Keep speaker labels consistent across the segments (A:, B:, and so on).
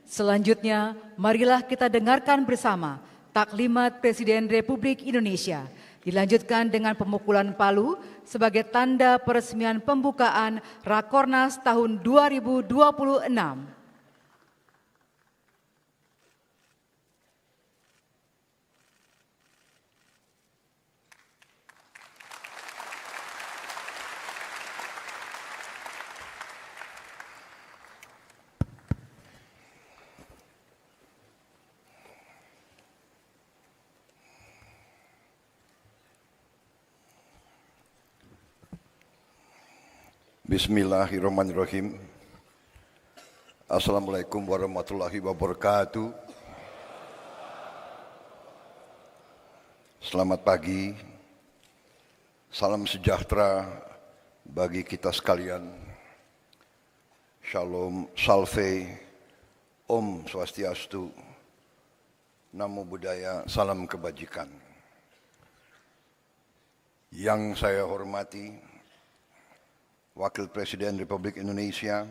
A: Selanjutnya, marilah kita dengarkan bersama taklimat Presiden Republik Indonesia. Dilanjutkan dengan pemukulan palu sebagai tanda peresmian pembukaan Rakornas tahun 2026.
B: Bismillahirrahmanirrahim. Assalamualaikum warahmatullahi wabarakatuh. Selamat pagi, salam sejahtera bagi kita sekalian. Shalom, salve, Om Swastiastu, Namo Buddhaya, salam kebajikan. Yang saya hormati Wakil Presiden Republik Indonesia,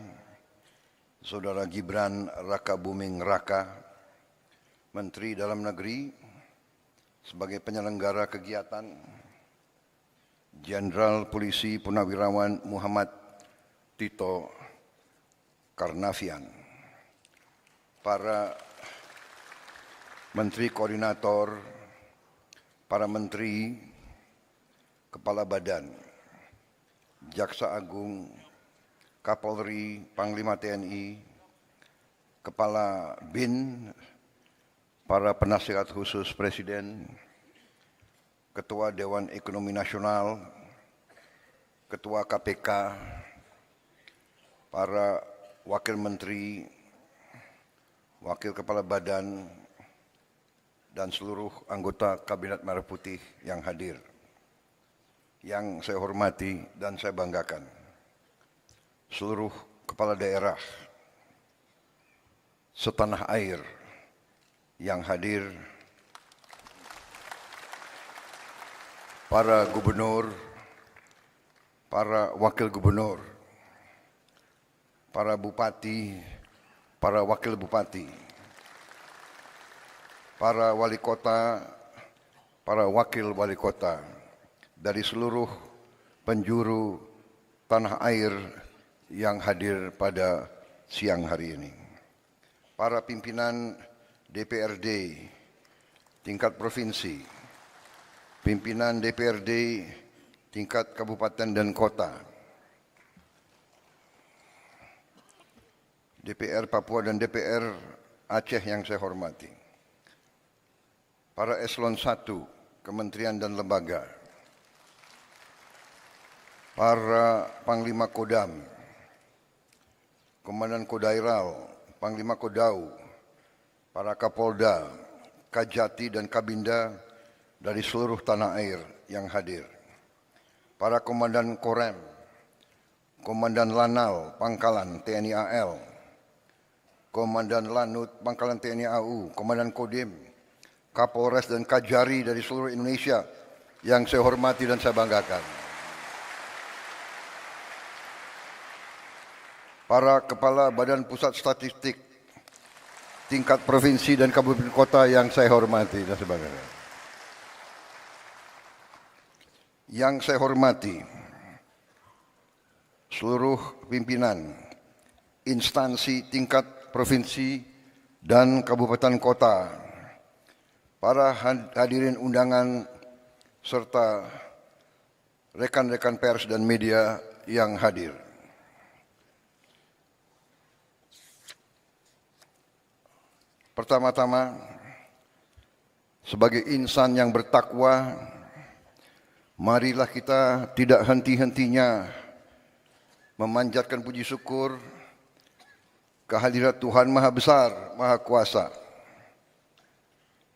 B: Saudara Gibran Rakabuming Raka, Menteri Dalam Negeri, sebagai penyelenggara kegiatan, Jenderal Polisi Purnawirawan Muhammad Tito Karnavian, para Menteri Koordinator, para Menteri, Kepala Badan, Jaksa Agung, Kapolri, Panglima TNI, Kepala BIN, para penasihat khusus Presiden, Ketua Dewan Ekonomi Nasional, Ketua KPK, para Wakil Menteri, Wakil Kepala Badan, dan seluruh anggota Kabinet Merah Putih yang hadir. Yang saya hormati dan saya banggakan, seluruh kepala daerah setanah air yang hadir, para gubernur, para wakil gubernur, para bupati, para wakil bupati, para wali kota, para wakil wali kota, dari seluruh penjuru tanah air yang hadir pada siang hari ini. Para pimpinan DPRD tingkat provinsi, pimpinan DPRD tingkat kabupaten dan kota, DPR Papua dan DPR Aceh yang saya hormati, para eselon 1, kementerian dan lembaga, para Panglima Kodam, Komandan Kodairal, Panglima Kodau, para Kapolda, Kajati dan Kabinda dari seluruh tanah air yang hadir, para Komandan Korem, Komandan Lanal, Pangkalan TNI AL, Komandan Lanut, Pangkalan TNI AU, Komandan Kodim, Kapolres dan Kajari dari seluruh Indonesia yang saya hormati dan saya banggakan. Para Kepala Badan Pusat Statistik tingkat provinsi dan kabupaten kota yang saya hormati dan sebagainya. Yang saya hormati seluruh pimpinan instansi tingkat provinsi dan kabupaten kota, para hadirin undangan serta rekan-rekan pers dan media yang hadir. Pertama-tama, sebagai insan yang bertakwa, marilah kita tidak henti-hentinya memanjatkan puji syukur kehadirat Tuhan Maha Besar, Maha Kuasa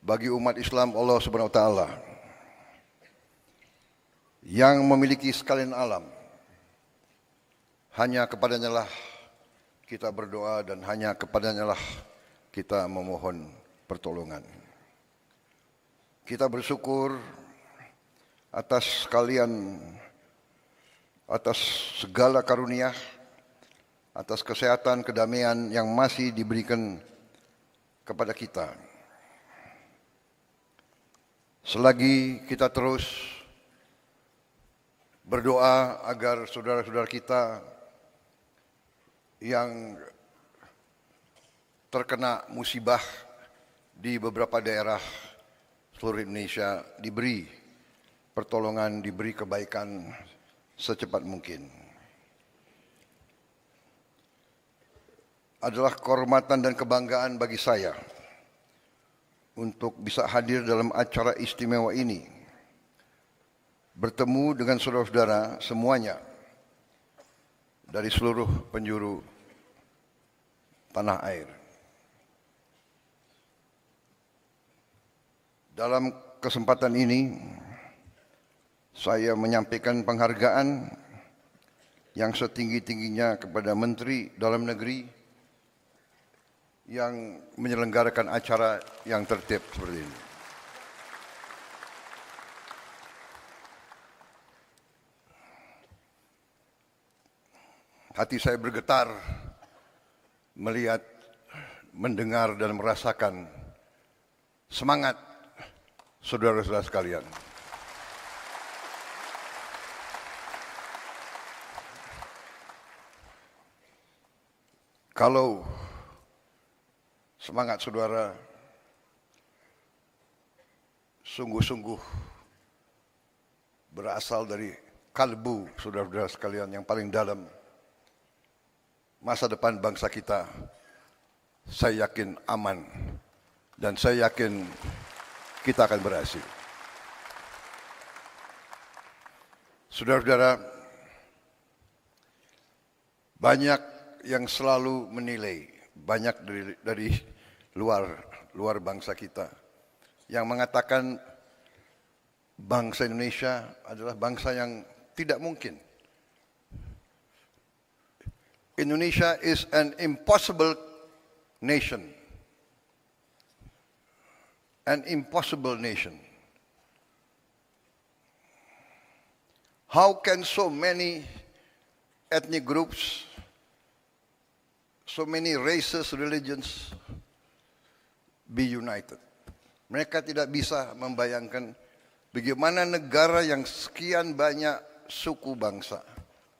B: bagi umat Islam Allah Subhanahu wa taala yang memiliki sekalian alam. Hanya kepadanya lah kita berdoa dan hanya kepadanya lah kita memohon pertolongan. Kita bersyukur atas segala karunia, atas kesehatan, kedamaian yang masih diberikan kepada kita. Selagi kita terus berdoa agar saudara-saudara kita yang terkena musibah di beberapa daerah seluruh Indonesia diberi pertolongan, diberi kebaikan secepat mungkin. Adalah kehormatan dan kebanggaan bagi saya untuk bisa hadir dalam acara istimewa ini, bertemu dengan saudara-saudara semuanya dari seluruh penjuru tanah air. Dalam kesempatan ini, saya menyampaikan penghargaan yang setinggi-tingginya kepada Menteri Dalam Negeri yang menyelenggarakan acara yang tertib seperti ini. Hati saya bergetar melihat, mendengar dan merasakan semangat saudara-saudara sekalian. Kalau semangat saudara sungguh-sungguh berasal dari kalbu saudara-saudara sekalian yang paling dalam, masa depan bangsa kita, saya yakin aman dan saya yakin kita akan berhasil. Saudara-saudara, banyak yang selalu menilai, banyak dari luar bangsa kita yang mengatakan bangsa Indonesia adalah bangsa yang tidak mungkin. Indonesia is an impossible nation. An impossible nation. How can so many ethnic groups, so many races, religions be united? Mereka tidak bisa membayangkan bagaimana negara yang sekian banyak suku bangsa,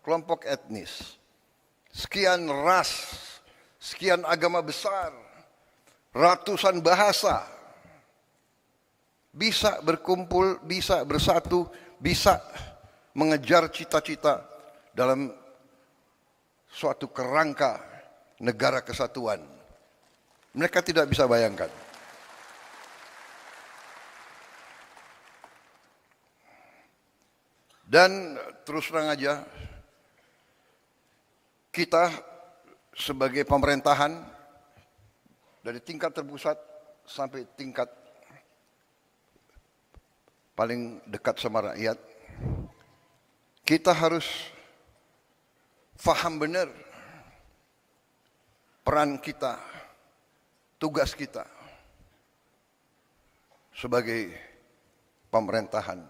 B: kelompok etnis, sekian ras, sekian agama besar, ratusan bahasa, bisa berkumpul, bisa bersatu, bisa mengejar cita-cita dalam suatu kerangka negara kesatuan. Mereka tidak bisa bayangkan. Dan terus terang aja, kita sebagai pemerintahan dari tingkat terpusat sampai tingkat paling dekat sama rakyat, kita harus faham benar peran kita, tugas kita sebagai pemerintahan,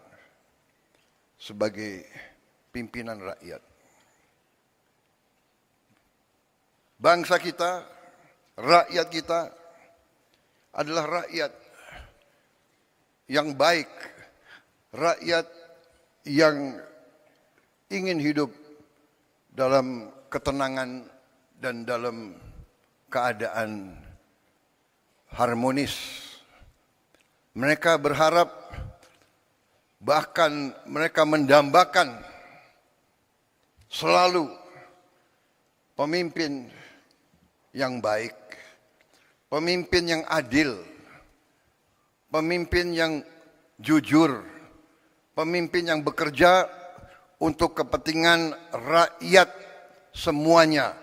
B: sebagai pimpinan rakyat. Bangsa kita, rakyat kita adalah rakyat yang baik, rakyat yang ingin hidup dalam ketenangan dan dalam keadaan harmonis. Mereka berharap, bahkan mereka mendambakan selalu pemimpin yang baik, pemimpin yang adil, pemimpin yang jujur, pemimpin yang bekerja untuk kepentingan rakyat semuanya,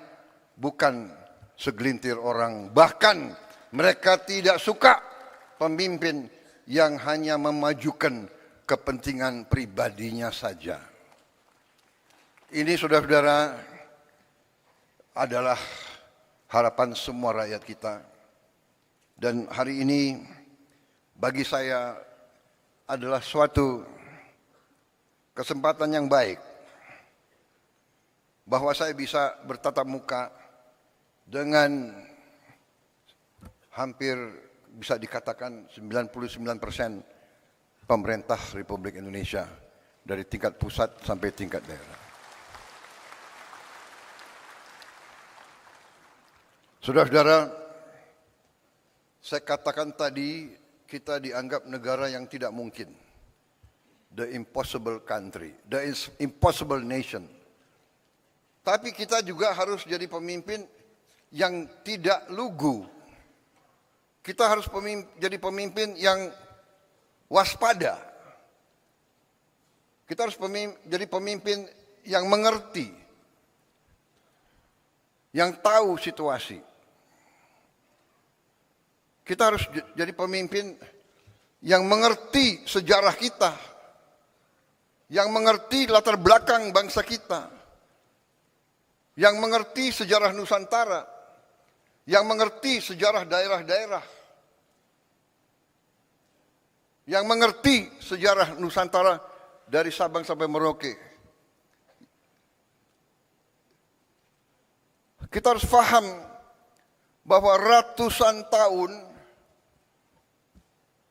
B: bukan segelintir orang. Bahkan mereka tidak suka pemimpin yang hanya memajukan kepentingan pribadinya saja. Ini saudara-saudara adalah harapan semua rakyat kita. Dan hari ini bagi saya adalah suatu kesempatan yang baik bahwa saya bisa bertatap muka dengan hampir bisa dikatakan 99% pemerintah Republik Indonesia dari tingkat pusat sampai tingkat daerah. Saudara-saudara, saya katakan tadi kita dianggap negara yang tidak mungkin. The impossible country, the impossible nation. Tapi kita juga harus jadi pemimpin yang tidak lugu. Kita harus jadi pemimpin yang waspada. Kita harus jadi pemimpin yang mengerti, yang tahu situasi. Kita harus jadi pemimpin yang mengerti sejarah kita, yang mengerti latar belakang bangsa kita, yang mengerti sejarah Nusantara, yang mengerti sejarah daerah-daerah, yang mengerti sejarah Nusantara dari Sabang sampai Merauke. Kita harus paham bahwa ratusan tahun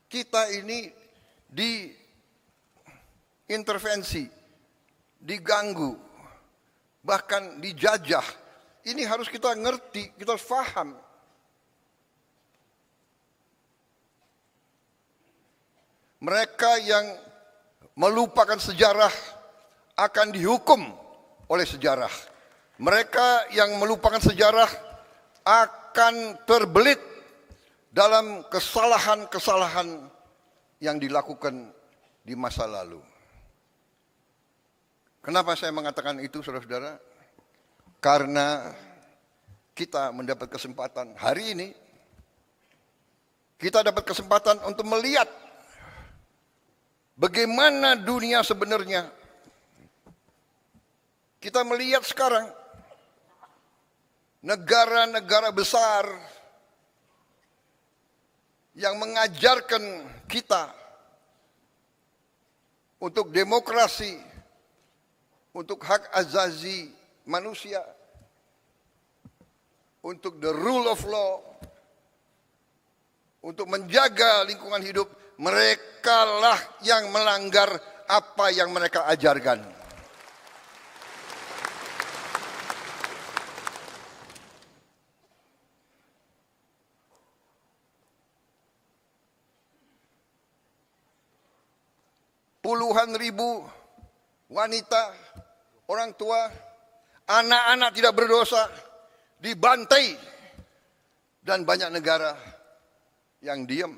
B: kita ini diintervensi, diganggu, bahkan dijajah. Ini harus kita ngerti, kita harus paham. Mereka yang melupakan sejarah akan dihukum oleh sejarah. Mereka yang melupakan sejarah akan terbelit dalam kesalahan-kesalahan yang dilakukan di masa lalu. Kenapa saya mengatakan itu, saudara-saudara? Karena kita mendapat kesempatan hari ini, kita dapat kesempatan untuk melihat bagaimana dunia sebenarnya. Kita melihat sekarang negara-negara besar yang mengajarkan kita untuk demokrasi, untuk hak asasi manusia, untuk the rule of law, untuk menjaga lingkungan hidup. Merekalah yang melanggar apa yang mereka ajarkan. Puluhan ribu wanita, orang tua, anak-anak tidak berdosa dibantai, dan banyak negara yang diam.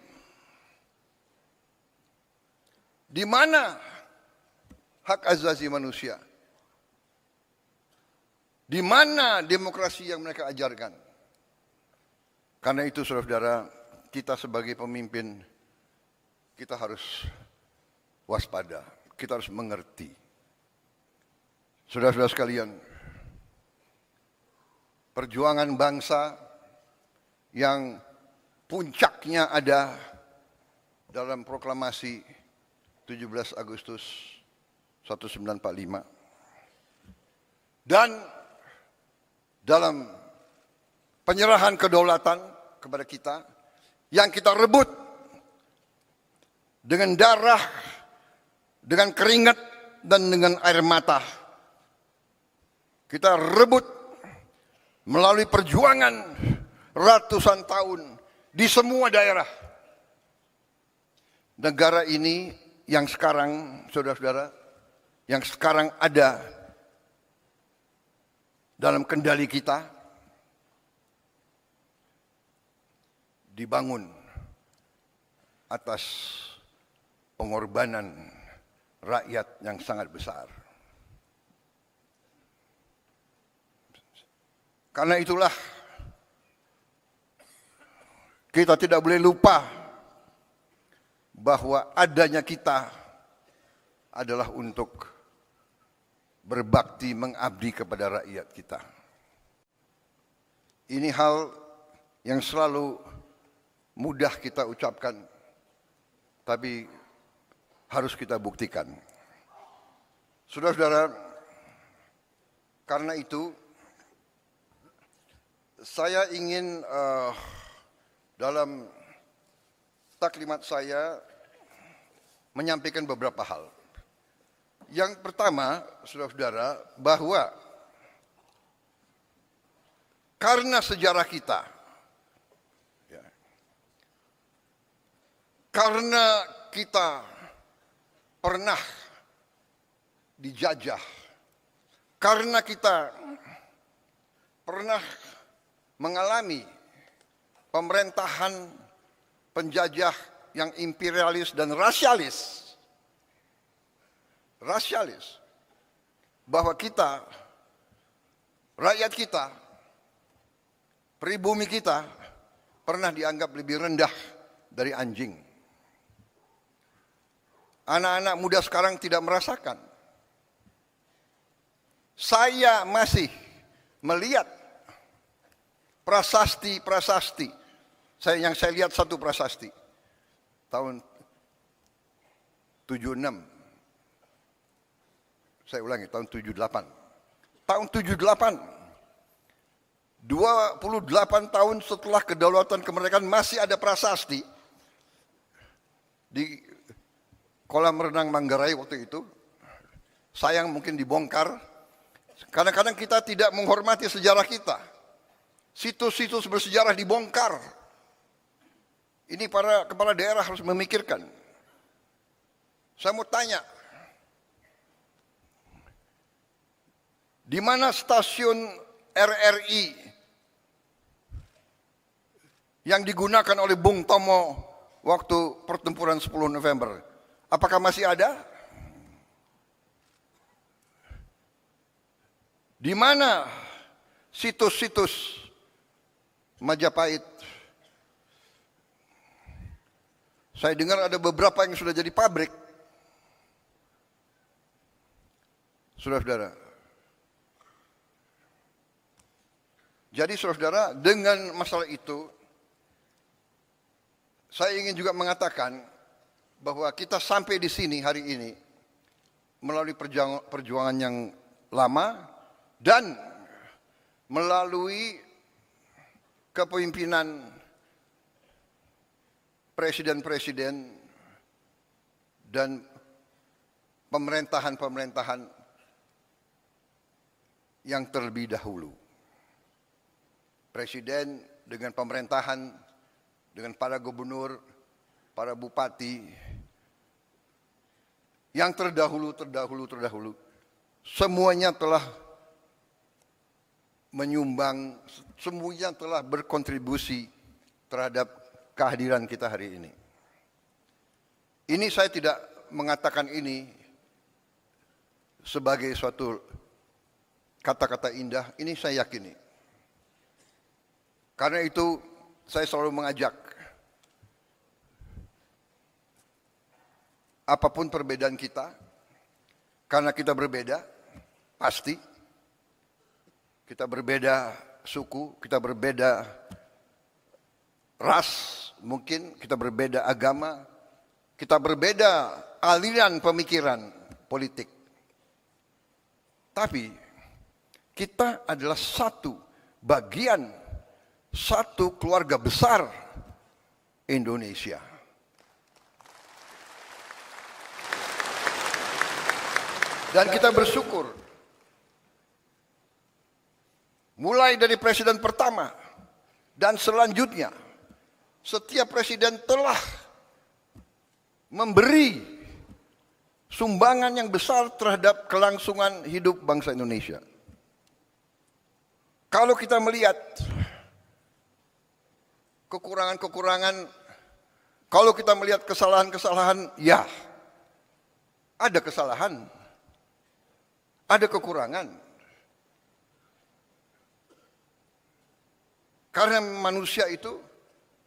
B: Di mana hak asasi manusia? Di mana demokrasi yang mereka ajarkan? Karena itu, saudara-saudara, kita sebagai pemimpin, kita harus waspada, kita harus mengerti. Saudara-saudara sekalian, perjuangan bangsa yang puncaknya ada dalam proklamasi 17 Agustus 1945 dan dalam penyerahan kedaulatan kepada kita yang kita rebut dengan darah, dengan keringat, dan dengan air mata. Kita rebut melalui perjuangan ratusan tahun di semua daerah. Negara ini yang sekarang, saudara-saudara, yang sekarang ada dalam kendali kita, dibangun atas pengorbanan rakyat yang sangat besar. Karena itulah kita tidak boleh lupa bahwa adanya kita adalah untuk berbakti, mengabdi kepada rakyat kita. Ini hal yang selalu mudah kita ucapkan, tapi harus kita buktikan. Saudara-saudara, karena itu saya ingin dalam taklimat saya menyampaikan beberapa hal. Yang pertama, saudara-saudara, bahwa karena sejarah kita, ya, karena kita pernah dijajah, karena kita pernah mengalami pemerintahan penjajah yang imperialis dan rasialis, bahwa kita, rakyat kita, pribumi kita pernah dianggap lebih rendah dari anjing. Anak-anak muda sekarang tidak merasakan. Saya masih melihat prasasti. Yang saya lihat satu prasasti tahun 76. Saya ulangi, tahun 78. Tahun 78, 28 tahun setelah kedaulatan kemerdekaan masih ada prasasti di kolam renang Manggarai waktu itu. Sayang mungkin dibongkar. Kadang-kadang kita tidak menghormati sejarah kita. Situs-situs bersejarah dibongkar. Ini para kepala daerah harus memikirkan. Saya mau tanya, di mana stasiun RRI yang digunakan oleh Bung Tomo waktu pertempuran 10 November? Apakah masih ada? Di mana situs-situs Majapahit? Saya dengar ada beberapa yang sudah jadi pabrik. Saudara-saudara. Jadi saudara-saudara, dengan masalah itu, saya ingin juga mengatakan bahwa kita sampai di sini hari ini melalui perjuangan yang lama dan melalui kepemimpinan presiden-presiden dan pemerintahan-pemerintahan yang terlebih dahulu. Presiden dengan pemerintahan, dengan para gubernur, para bupati, yang terdahulu, semuanya telah menyumbang, semuanya telah berkontribusi terhadap kehadiran kita hari ini. Ini saya tidak mengatakan ini sebagai suatu kata-kata indah, ini saya yakini. Karena itu saya selalu mengajak, apapun perbedaan kita, karena kita berbeda, pasti. Kita berbeda suku, kita berbeda ras, mungkin kita berbeda agama, kita berbeda aliran pemikiran politik. Tapi kita adalah satu bagian, satu keluarga besar Indonesia. Dan kita bersyukur, mulai dari presiden pertama dan selanjutnya, setiap presiden telah memberi sumbangan yang besar terhadap kelangsungan hidup bangsa Indonesia. Kalau kita melihat kekurangan-kekurangan, kalau kita melihat kesalahan-kesalahan, ya ada kesalahan, ada kekurangan. Karena manusia itu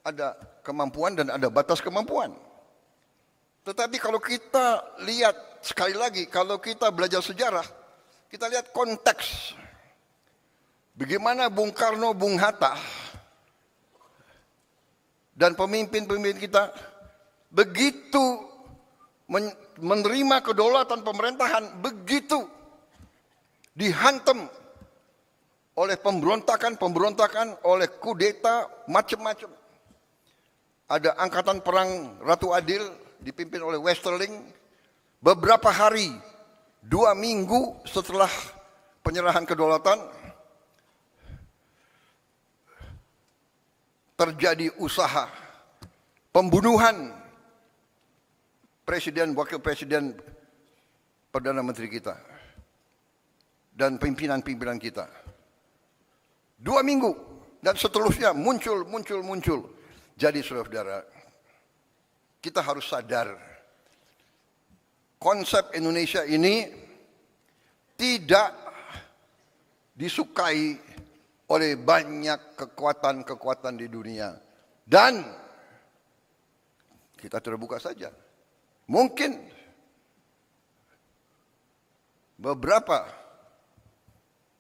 B: ada kemampuan dan ada batas kemampuan. Tetapi kalau kita lihat, sekali lagi, kalau kita belajar sejarah, kita lihat konteks. Bagaimana Bung Karno, Bung Hatta, dan pemimpin-pemimpin kita begitu menerima kedaulatan pemerintahan, begitu dihantam oleh pemberontakan, oleh kudeta, macam-macam. ada Angkatan Perang Ratu Adil dipimpin oleh Westerling. Beberapa hari, 2 minggu setelah penyerahan kedaulatan, terjadi usaha pembunuhan Presiden, Wakil Presiden, Perdana Menteri kita, dan pimpinan-pimpinan kita. 2 minggu, dan seterusnya muncul. Jadi saudara-saudara, kita harus sadar, konsep Indonesia ini tidak disukai oleh banyak kekuatan-kekuatan di dunia. Dan kita terbuka saja. Mungkin beberapa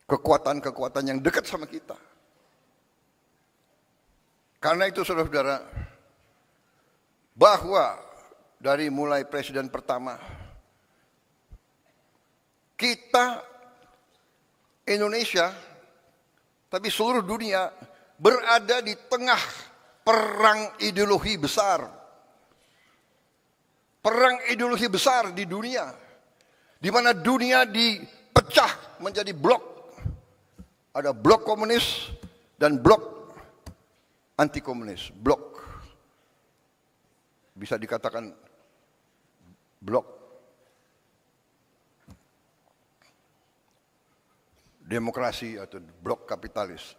B: kekuatan-kekuatan yang dekat sama kita. Karena itu saudara-saudara, bahwa dari mulai presiden pertama, kita Indonesia, tapi seluruh dunia berada di tengah perang ideologi besar. Perang ideologi besar di dunia, di mana dunia dipecah menjadi blok. Ada blok komunis dan blok anti komunis. Blok, bisa dikatakan blok demokrasi atau blok kapitalis.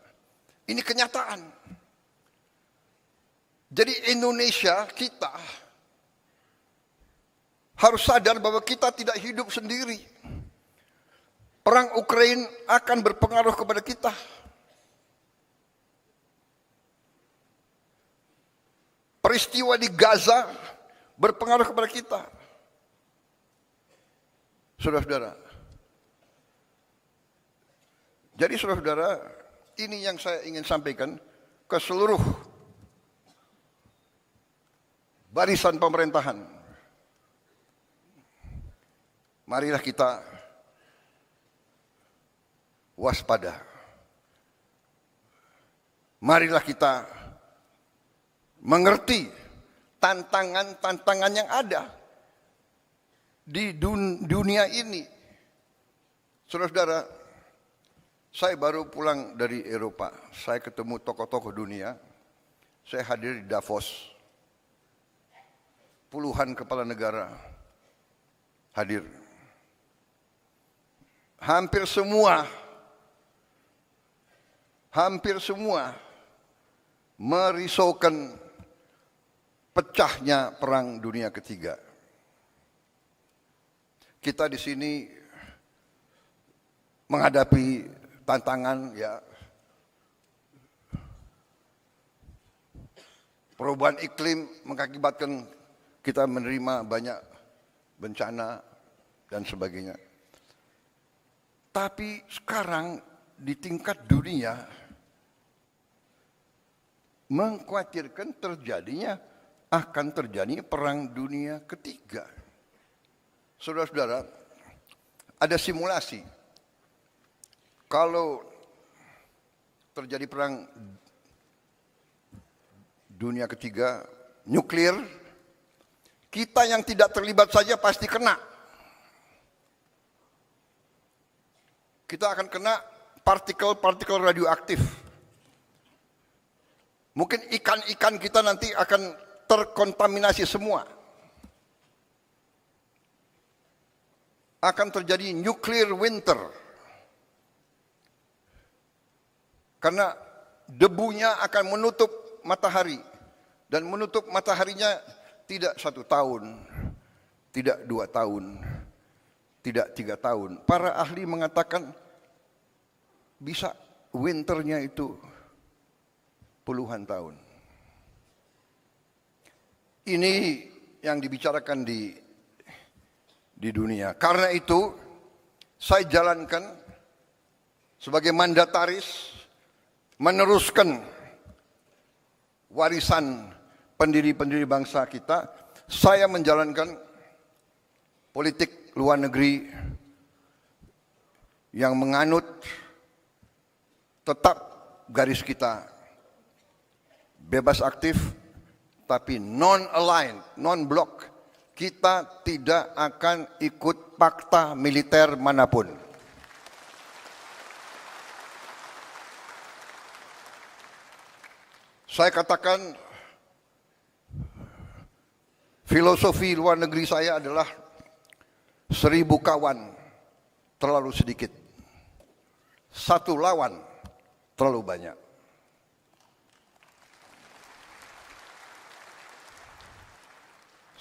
B: Ini kenyataan. Jadi Indonesia, kita harus sadar bahwa kita tidak hidup sendiri. Perang Ukraina akan berpengaruh kepada kita. Peristiwa di Gaza berpengaruh kepada kita. Saudara-saudara. Jadi saudara-saudara, ini yang saya ingin sampaikan ke seluruh barisan pemerintahan. Marilah kita waspada. Marilah kita mengerti tantangan-tantangan yang ada di dunia ini. Saudara-saudara, saya baru pulang dari Eropa. Saya ketemu tokoh-tokoh dunia. Saya hadir di Davos. Puluhan kepala negara hadir. Hampir semua merisaukan pecahnya Perang Dunia Ketiga. Kita di sini menghadapi tantangan, ya, perubahan iklim mengakibatkan kita menerima banyak bencana dan sebagainya. Tapi sekarang di tingkat dunia mengkhawatirkan akan terjadinya Perang Dunia Ketiga. Saudara-saudara, ada simulasi. Kalau terjadi Perang Dunia Ketiga, nuklir, kita yang tidak terlibat saja pasti kena. Kita akan kena partikel-partikel radioaktif. Mungkin ikan-ikan kita nanti akan terkontaminasi semua. Akan terjadi nuclear winter. Karena debunya akan menutup matahari. Dan menutup mataharinya tidak 1 tahun, tidak 2 tahun, tidak 3 tahun. Para ahli mengatakan bisa winternya itu puluhan tahun. Ini yang dibicarakan di dunia. Karena itu saya jalankan sebagai mandataris meneruskan warisan pendiri-pendiri bangsa kita. Saya menjalankan politik luar negeri yang menganut tetap garis kita, bebas aktif, tapi non-aligned, non-block. Kita tidak akan ikut fakta militer manapun. Saya katakan, filosofi luar negeri saya adalah 1000 kawan terlalu sedikit, 1 lawan terlalu banyak.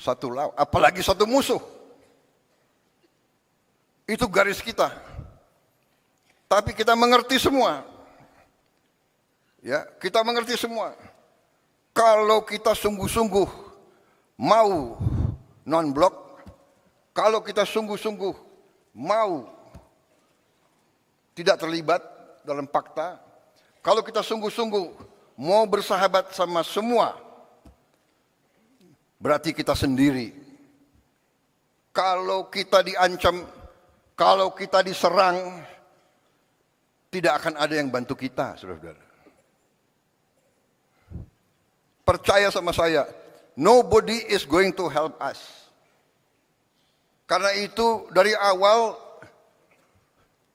B: Satu lawan, apalagi satu musuh. Itu garis kita. Tapi kita mengerti semua. Ya, kita mengerti semua. Kalau kita sungguh-sungguh mau non-blok, kalau kita sungguh-sungguh mau tidak terlibat dalam fakta, kalau kita sungguh-sungguh mau bersahabat sama semua, berarti kita sendiri. Kalau kita diancam, kalau kita diserang, tidak akan ada yang bantu kita, saudara-saudara. Percaya sama saya, nobody is going to help us. Karena itu dari awal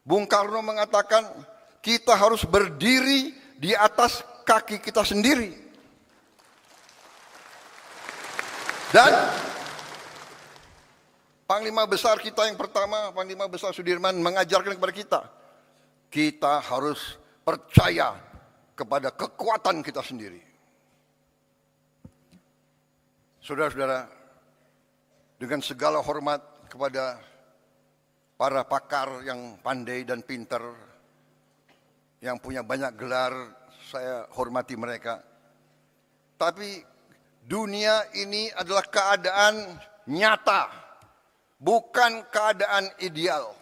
B: Bung Karno mengatakan kita harus berdiri di atas kaki kita sendiri. Dan Panglima Besar kita yang pertama, Panglima Besar Sudirman mengajarkan kepada kita harus percaya kepada kekuatan kita sendiri. Saudara-saudara, dengan segala hormat kepada para pakar yang pandai dan pintar, yang punya banyak gelar, saya hormati mereka. Tapi dunia ini adalah keadaan nyata, bukan keadaan ideal.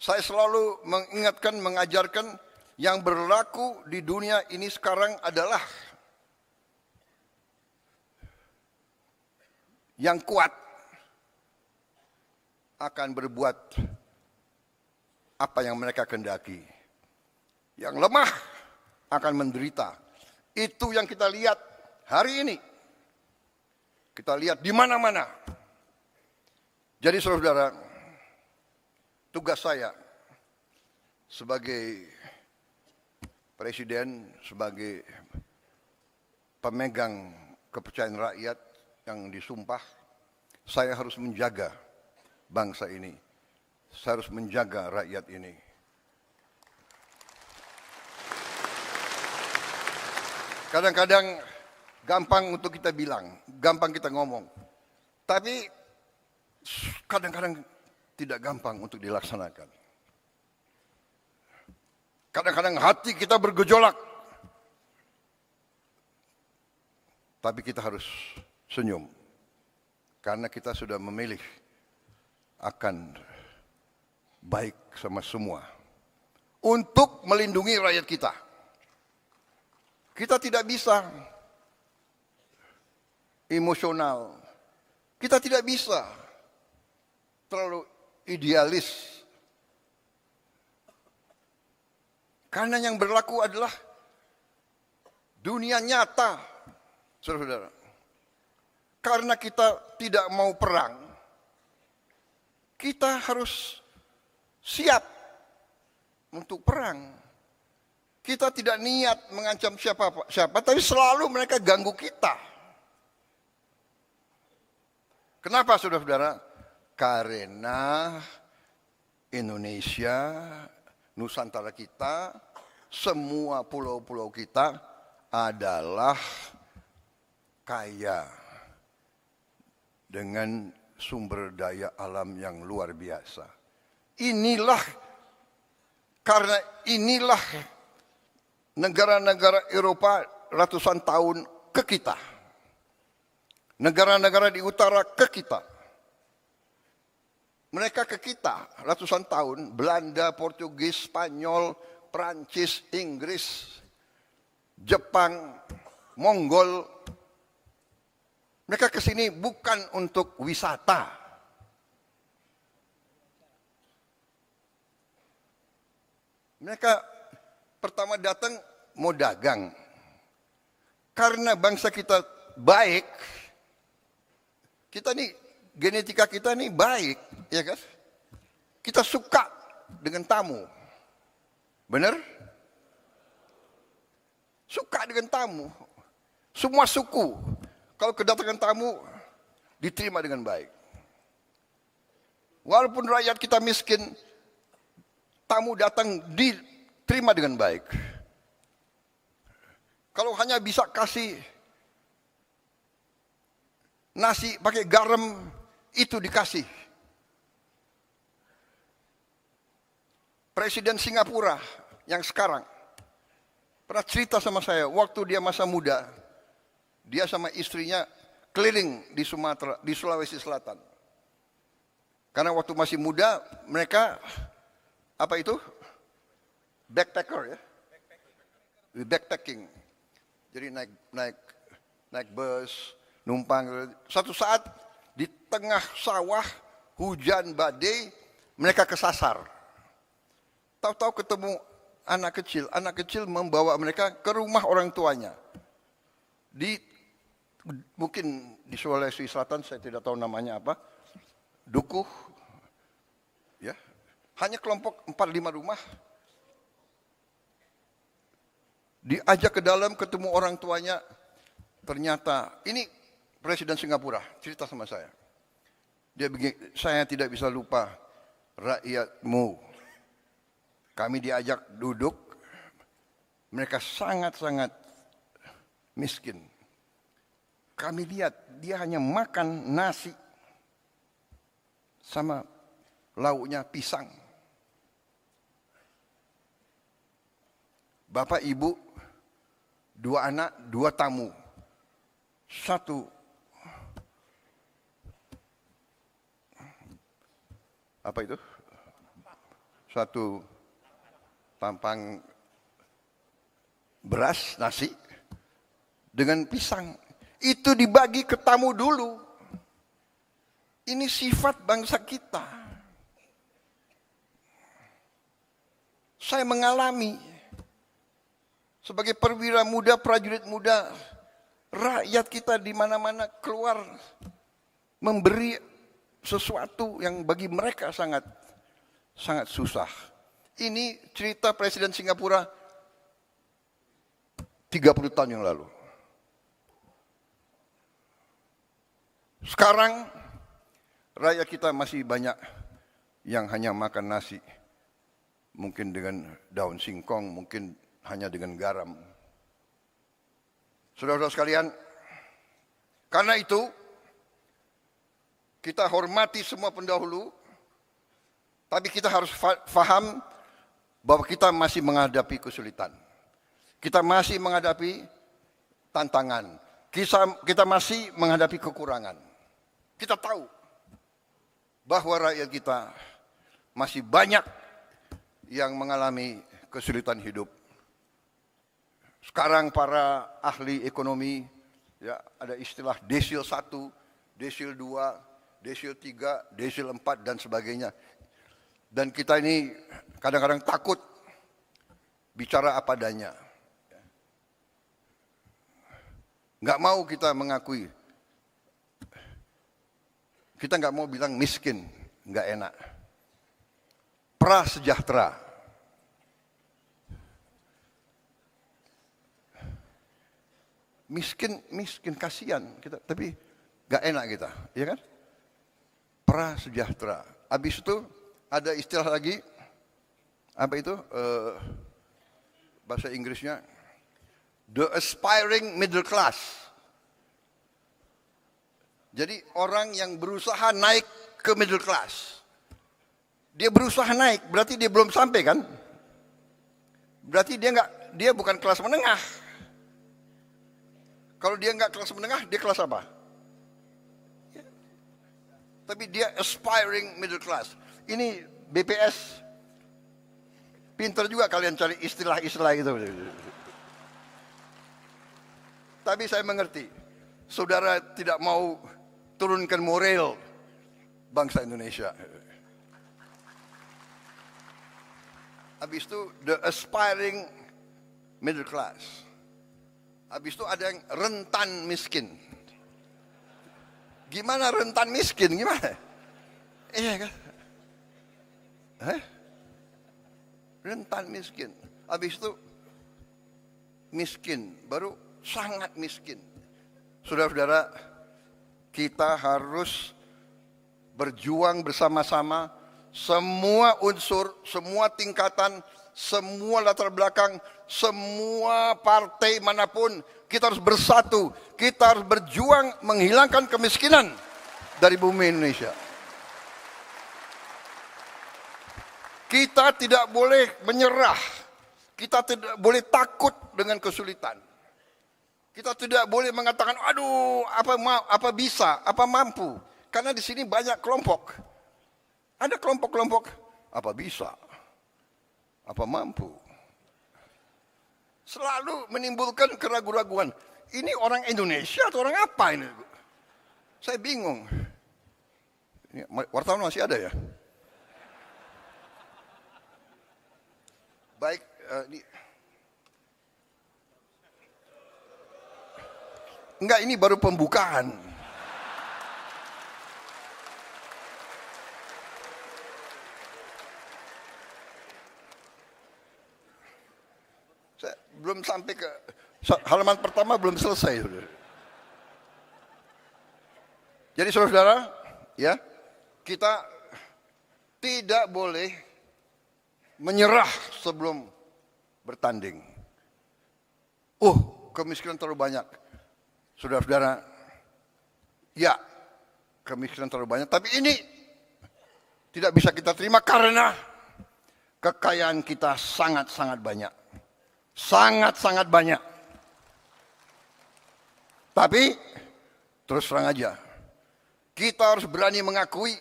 B: Saya selalu mengingatkan, mengajarkan yang berlaku di dunia ini sekarang adalah yang kuat akan berbuat apa yang mereka kehendaki. Yang lemah akan menderita. Itu yang kita lihat hari ini. Kita lihat di mana-mana. Jadi saudara-saudara, tugas saya sebagai presiden, sebagai pemegang kepercayaan rakyat yang disumpah, saya harus menjaga bangsa ini. Saya harus menjaga rakyat ini. Kadang-kadang gampang untuk kita bilang, gampang kita ngomong. Tapi kadang-kadang tidak gampang untuk dilaksanakan. Kadang-kadang hati kita bergejolak. Tapi kita harus senyum. Karena kita sudah memilih akan baik sama semua. Untuk melindungi rakyat kita. Kita tidak bisa emosional. Kita tidak bisa terlalu idealis. Karena yang berlaku adalah dunia nyata, saudara-saudara. Karena kita tidak mau perang, kita harus siap untuk perang. Kita tidak niat mengancam siapa, tapi selalu mereka ganggu kita. Kenapa saudara-saudara? Karena Indonesia, Nusantara kita, semua pulau-pulau kita adalah kaya dengan sumber daya alam yang luar biasa. Karena inilah negara-negara Eropa ratusan tahun ke kita. Negara-negara di utara ke kita. Mereka ke kita ratusan tahun, Belanda, Portugis, Spanyol, Prancis, Inggris, Jepang, Mongol. Mereka ke sini bukan untuk wisata. Mereka pertama datang mau dagang. karena bangsa kita baik, kita nih, genetika kita nih baik, ya kan? Kita suka dengan tamu. Benar? Suka dengan tamu. Semua suku, kalau kedatangan tamu, diterima dengan baik. Walaupun rakyat kita miskin, tamu datang diterima dengan baik. Kalau hanya bisa kasih nasi pakai garam, itu dikasih. Presiden Singapura yang sekarang pernah cerita sama saya, waktu dia masa muda, dia sama istrinya keliling di Sumatera, di Sulawesi Selatan. Karena waktu masih muda, mereka apa itu? Backpacker ya, backpacking. Jadi naik bus, numpang. Satu saat di tengah sawah hujan badai, mereka kesasar. Tahu-tahu ketemu anak kecil membawa mereka ke rumah orang tuanya. Mungkin di Sulawesi Selatan, saya tidak tahu namanya apa, dukuh, ya, hanya kelompok 4-5 rumah. Diajak ke dalam, ketemu orang tuanya, ternyata ini Presiden Singapura cerita sama saya. Dia begini, saya tidak bisa lupa rakyatmu. Kami diajak duduk, mereka sangat-sangat miskin. Kami lihat dia hanya makan nasi sama lauknya pisang. Bapak, ibu, 2 anak, 2 tamu. Satu apa itu? Satu tampang beras, nasi, dengan pisang. Itu dibagi ke tamu dulu. Ini sifat bangsa kita. Saya mengalami sebagai perwira muda, prajurit muda, rakyat kita di mana-mana keluar memberi sesuatu yang bagi mereka sangat susah. Ini cerita Presiden Singapura 30 tahun yang lalu. Sekarang rakyat kita masih banyak yang hanya makan nasi. Mungkin dengan daun singkong, mungkin hanya dengan garam. Saudara-saudara sekalian, karena itu kita hormati semua pendahulu, tapi kita harus faham bahwa kita masih menghadapi kesulitan. Kita masih menghadapi tantangan. Kita masih menghadapi kekurangan. Kita tahu bahwa rakyat kita masih banyak yang mengalami kesulitan hidup. Sekarang para ahli ekonomi, ya, ada istilah desil 1, desil 2, desil 3, desil 4 dan sebagainya. Dan kita ini kadang-kadang takut bicara apa adanya. Nggak mau kita mengakui. Kita nggak mau bilang miskin, nggak enak. Prasejahtera. Miskin kasihan kita, tapi nggak enak kita, ya kan? Prasejahtera. Habis itu ada istilah lagi, apa itu? Bahasa Inggrisnya, the aspiring middle class. Jadi orang yang berusaha naik ke middle class. Dia berusaha naik, berarti dia belum sampai kan? Berarti dia bukan kelas menengah. Kalau dia nggak kelas menengah, dia kelas apa? Ya. Tapi dia aspiring middle class. Ini BPS, pinter juga kalian cari istilah-istilah itu. Tapi saya mengerti, saudara tidak mau turunkan moral bangsa Indonesia. Habis itu the aspiring middle class. Habis itu ada yang rentan miskin. Gimana rentan miskin? Gimana? Iya kan? Rentan miskin. Habis itu miskin, baru sangat miskin. Saudara-saudara, kita harus berjuang bersama-sama, semua unsur, semua tingkatan, semua latar belakang, semua partai manapun, kita harus bersatu, kita harus berjuang menghilangkan kemiskinan dari bumi Indonesia. Kita tidak boleh menyerah, kita tidak boleh takut dengan kesulitan. Kita tidak boleh mengatakan, aduh, apa bisa, apa mampu. Karena di sini banyak kelompok. Ada kelompok-kelompok, apa bisa, apa mampu. Selalu menimbulkan keraguan-raguan. Ini orang Indonesia atau orang apa ini? Saya bingung. Ini, wartawan masih ada ya? Baik, enggak, ini baru pembukaan. Saya belum sampai ke halaman pertama, belum selesai. Jadi saudara-saudara, ya, kita tidak boleh menyerah sebelum bertanding. Kemiskinan terlalu banyak. Saudara-saudara, ya, kemiskinan terlalu banyak. Tapi ini tidak bisa kita terima karena kekayaan kita sangat-sangat banyak. Sangat-sangat banyak. Tapi, terus terang aja, kita harus berani mengakui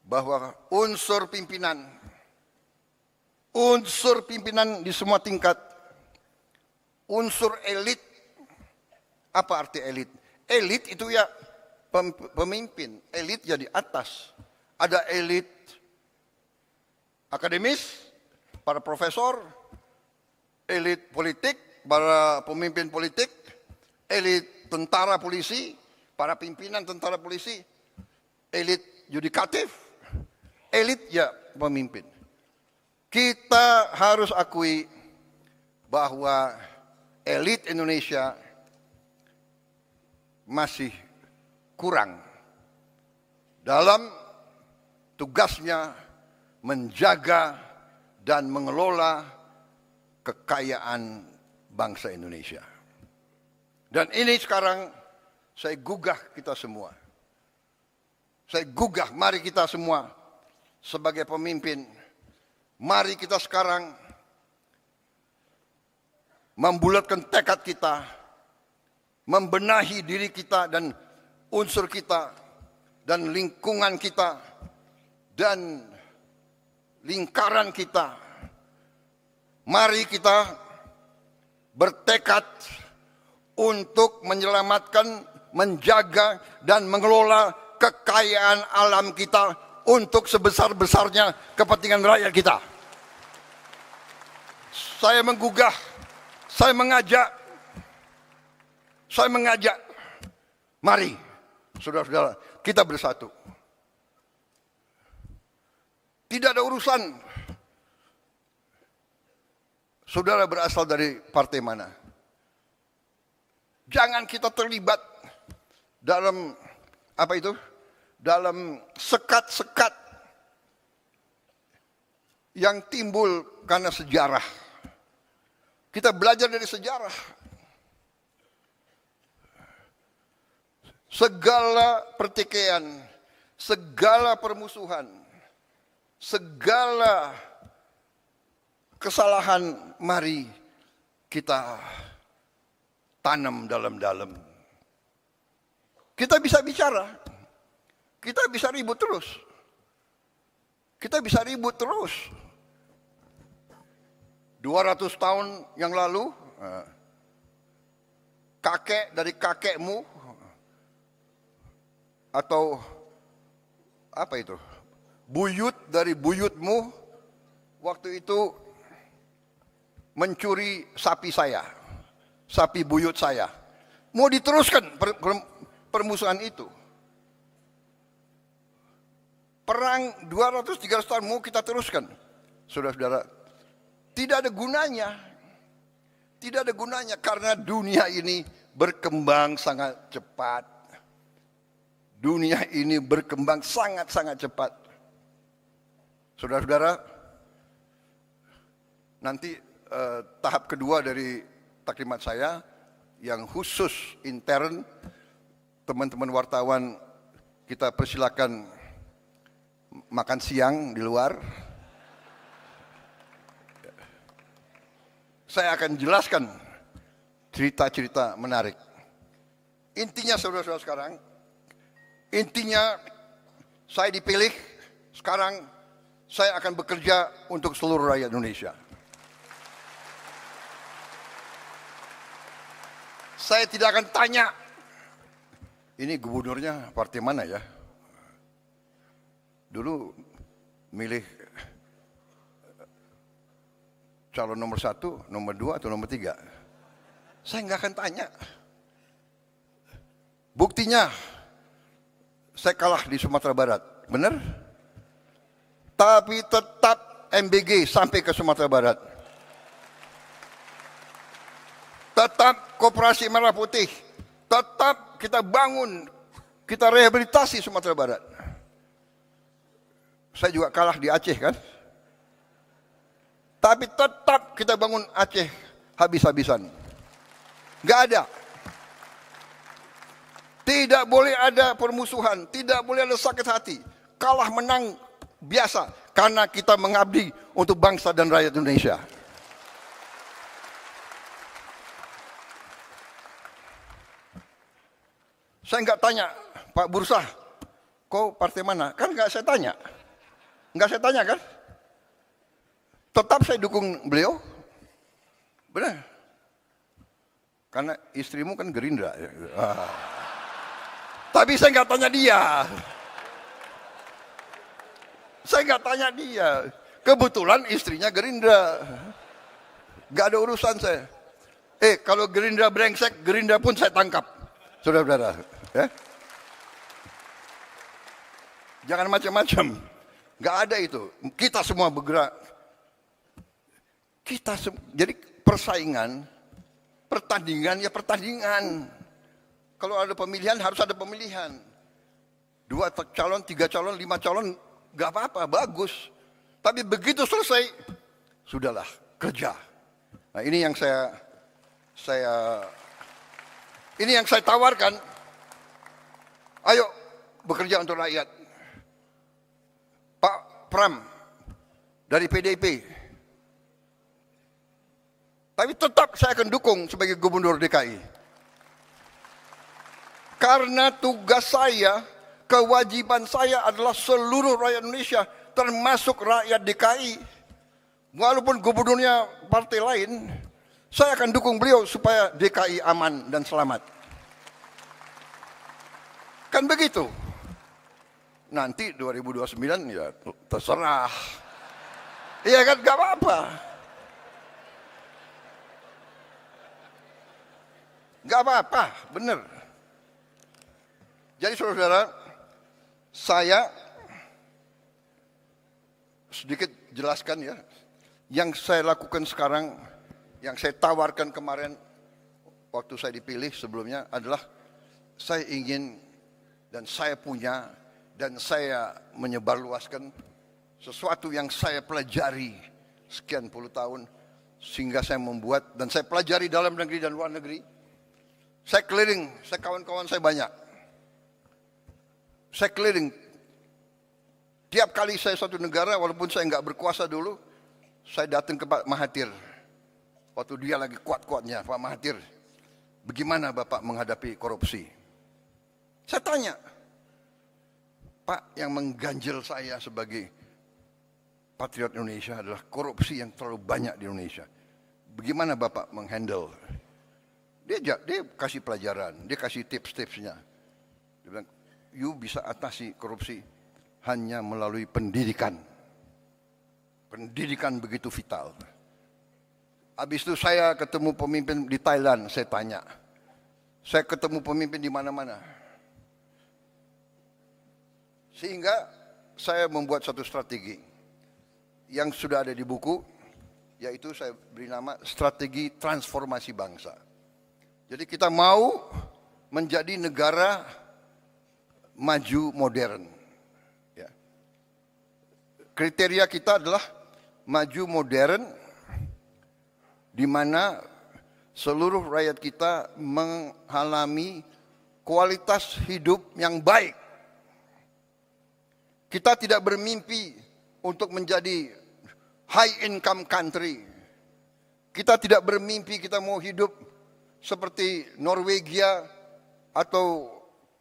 B: bahwa unsur pimpinan di semua tingkat, unsur elit. Apa arti elit? Elit itu ya pemimpin, elit ya di atas. Ada elit akademis, para profesor, elit politik, para pemimpin politik, elit tentara polisi, para pimpinan tentara polisi, elit yudikatif, elit ya pemimpin. Kita harus akui bahwa elit Indonesia masih kurang dalam tugasnya menjaga dan mengelola kekayaan bangsa Indonesia. Dan ini sekarang saya gugah kita semua. Saya gugah, mari kita semua sebagai pemimpin, mari kita sekarang membulatkan tekad kita, membenahi diri kita dan unsur kita, dan lingkungan kita, dan lingkaran kita. Mari kita bertekad untuk menyelamatkan, menjaga, dan mengelola kekayaan alam kita untuk sebesar-besarnya kepentingan rakyat kita. Saya menggugah, saya mengajak, mari saudara-saudara, kita bersatu. Tidak ada urusan saudara berasal dari partai mana. Jangan kita terlibat dalam dalam sekat-sekat yang timbul karena sejarah. Kita belajar dari sejarah. Segala pertikaian, segala permusuhan, segala kesalahan, mari kita tanam dalam-dalam. Kita bisa bicara, kita bisa ribut terus. Kita bisa ribut terus. 200 tahun yang lalu, kakek dari kakekmu, atau apa itu, buyut dari buyutmu, waktu itu mencuri sapi saya. sapi buyut saya. Mau diteruskan permusuhan itu. Perang 200-300 tahun mau kita teruskan. Saudara-saudara, tidak ada gunanya. Tidak ada gunanya karena dunia ini berkembang sangat cepat. Dunia ini berkembang sangat-sangat cepat. Saudara-saudara, nanti tahap kedua dari taklimat saya yang khusus intern, teman-teman wartawan kita persilakan makan siang di luar. Saya akan jelaskan cerita-cerita menarik. Intinya saudara-saudara sekarang, intinya saya dipilih, sekarang saya akan bekerja untuk seluruh rakyat Indonesia. Saya tidak akan tanya, ini gubernurnya partai mana ya? Dulu milih calon nomor 1, nomor 2, atau nomor 3. Saya nggak akan tanya. Buktinya, saya kalah di Sumatera Barat, benar? Tapi tetap MBG sampai ke Sumatera Barat. Tetap Koperasi Merah Putih. Tetap kita bangun, kita rehabilitasi Sumatera Barat. Saya juga kalah di Aceh kan? Tapi tetap kita bangun Aceh habis-habisan. Gak ada. Tidak boleh ada permusuhan, tidak boleh ada sakit hati. Kalah menang biasa karena kita mengabdi untuk bangsa dan rakyat Indonesia. Saya nggak tanya, Pak Bursah, kau partai mana? Kan nggak saya tanya. Nggak saya tanya kan? Tetap saya dukung beliau. Benar. Karena istrimu kan Gerindra. Tapi saya nggak tanya dia. Saya nggak tanya dia. Kebetulan istrinya Gerindra. Nggak ada urusan saya. Kalau Gerindra brengsek, Gerindra pun saya tangkap. Saudara-saudara. Ya? Jangan macam-macam. Nggak ada itu. Kita semua bergerak. Jadi persaingan, pertandingan ya pertandingan. Kalau ada pemilihan harus ada pemilihan. 2 calon, 3 calon, 5 calon, nggak apa-apa, bagus. Tapi begitu selesai, sudahlah kerja. Nah ini yang ini yang saya tawarkan. Ayo bekerja untuk rakyat. Pak Pram dari PDIP. Tapi tetap saya akan dukung sebagai gubernur DKI. Karena tugas saya, kewajiban saya adalah seluruh rakyat Indonesia, termasuk rakyat DKI. Walaupun gubernurnya partai lain, saya akan dukung beliau supaya DKI aman dan selamat. Kan begitu. Nanti 2029 ya terserah. Iya kan, gak apa-apa. Gak apa-apa, benar. Jadi saudara-saudara, saya sedikit jelaskan ya. Yang saya lakukan sekarang, yang saya tawarkan kemarin waktu saya dipilih sebelumnya adalah saya ingin dan saya punya dan saya menyebarluaskan sesuatu yang saya pelajari sekian puluh tahun sehingga saya membuat dan saya pelajari dalam negeri dan luar negeri. Saya keliling, kawan-kawan saya banyak. Saya keliling. Tiap kali saya suatu negara, walaupun saya nggak berkuasa dulu, saya datang ke Pak Mahathir. Waktu dia lagi kuat-kuatnya, Pak Mahathir, bagaimana Bapak menghadapi korupsi? Saya tanya, Pak, yang mengganjal saya sebagai patriot Indonesia adalah korupsi yang terlalu banyak di Indonesia. Bagaimana Bapak menghandle? Dia kasih pelajaran, dia kasih tips-tipsnya. Dia bilang, you bisa atasi korupsi hanya melalui pendidikan. Pendidikan begitu vital. Habis itu saya ketemu pemimpin di Thailand, saya tanya. Saya ketemu pemimpin di mana-mana. Sehingga saya membuat satu strategi yang sudah ada di buku, yaitu saya beri nama strategi transformasi bangsa. Jadi kita mau menjadi negara maju modern. Ya. Kriteria kita adalah maju modern, di mana seluruh rakyat kita mengalami kualitas hidup yang baik. Kita tidak bermimpi untuk menjadi high income country. Kita tidak bermimpi kita mau hidup seperti Norwegia atau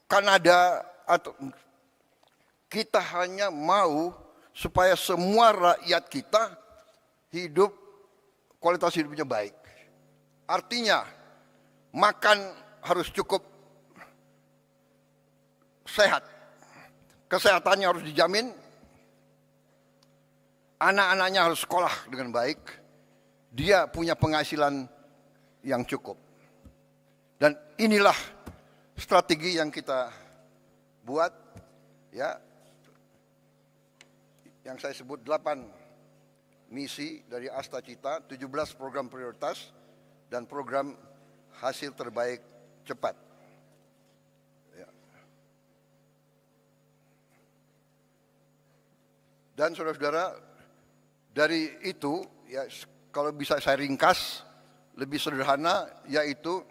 B: Kanada, atau kita hanya mau supaya semua rakyat kita hidup kualitas hidupnya baik. Artinya makan harus cukup sehat. Kesehatannya harus dijamin. Anak-anaknya harus sekolah dengan baik. Dia punya penghasilan yang cukup. Dan inilah strategi yang kita buat, ya, yang saya sebut 8 misi dari Asta Cita, 17 program prioritas, dan program hasil terbaik cepat. Ya. Dan saudara-saudara, dari itu, ya, kalau bisa saya ringkas, lebih sederhana, yaitu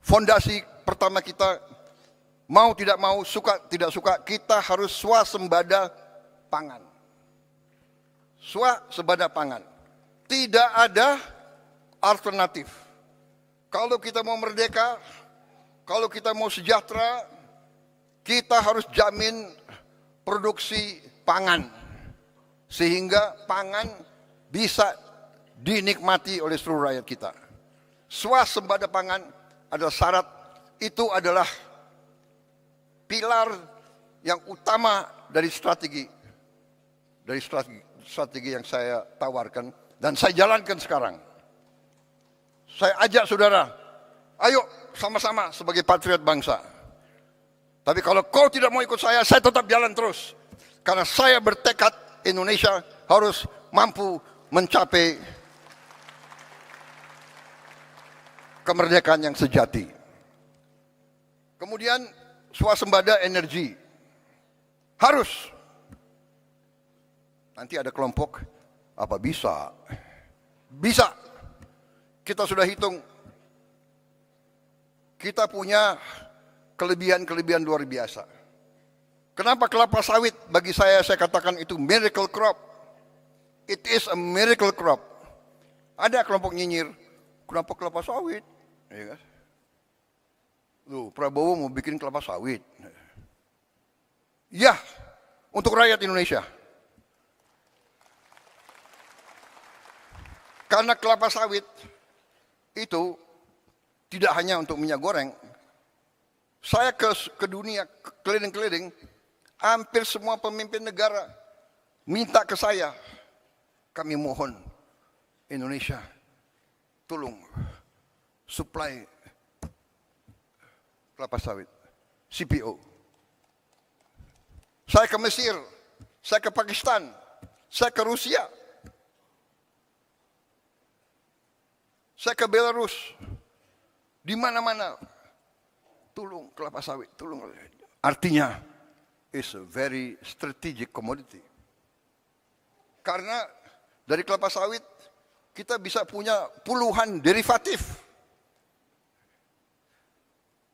B: fondasi pertama kita, mau tidak mau, suka tidak suka, kita harus swasembada pangan. Swasembada pangan. Tidak ada alternatif. Kalau kita mau merdeka, kalau kita mau sejahtera, kita harus jamin produksi pangan. Sehingga pangan bisa dinikmati oleh seluruh rakyat kita. Swasembada pangan adalah syarat, itu adalah pilar yang utama dari strategi yang saya tawarkan dan saya jalankan sekarang. Saya ajak saudara, ayo sama-sama sebagai patriot bangsa. Tapi kalau kau tidak mau ikut saya tetap jalan terus. Karena saya bertekad Indonesia harus mampu mencapai kemerdekaan yang sejati. Kemudian swasembada energi. Harus. Nanti ada kelompok, apa bisa? Bisa. Kita sudah hitung. Kita punya kelebihan-kelebihan luar biasa. Kenapa kelapa sawit bagi saya katakan itu miracle crop. It is a miracle crop. Ada kelompok nyinyir, kenapa kelapa sawit? Ya kan? Loh, Prabowo mau bikin kelapa sawit. Ya, untuk rakyat Indonesia. Karena kelapa sawit itu tidak hanya untuk minyak goreng. Saya ke dunia, keliling-keliling, hampir semua pemimpin negara minta ke saya, kami mohon Indonesia, tolong supply kelapa sawit, CPO. Saya ke Mesir, saya ke Pakistan, saya ke Rusia, saya ke Belarus, di mana-mana, tolong kelapa sawit, tolong. Artinya, it's a very strategic commodity. Karena dari kelapa sawit kita bisa punya puluhan derivatif.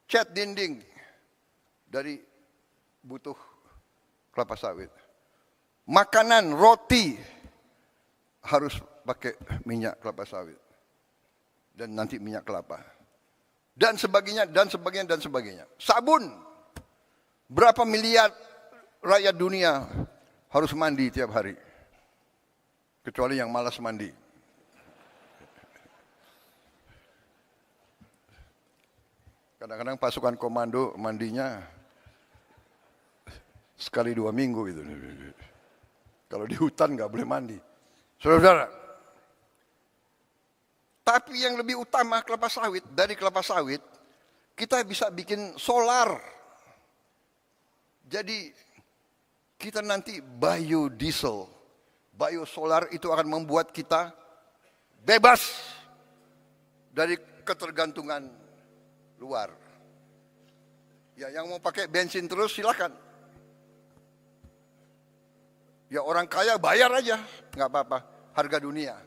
B: Cat dinding dari butuh kelapa sawit. Makanan, roti harus pakai minyak kelapa sawit. Dan nanti minyak kelapa. Dan sebagainya, dan sebagainya, dan sebagainya. Sabun. Berapa miliar rakyat dunia harus mandi tiap hari. Kecuali yang malas mandi. Kadang-kadang pasukan komando mandinya sekali 2 minggu itu. Kalau di hutan nggak boleh mandi. Saudara-saudara, Tapi yang lebih utama kelapa sawit, dari kelapa sawit kita bisa bikin solar. Jadi kita nanti biodiesel, biosolar itu akan membuat kita bebas dari ketergantungan luar. Ya, yang mau pakai bensin terus silakan. Ya, orang kaya bayar aja, nggak apa-apa, harga dunia.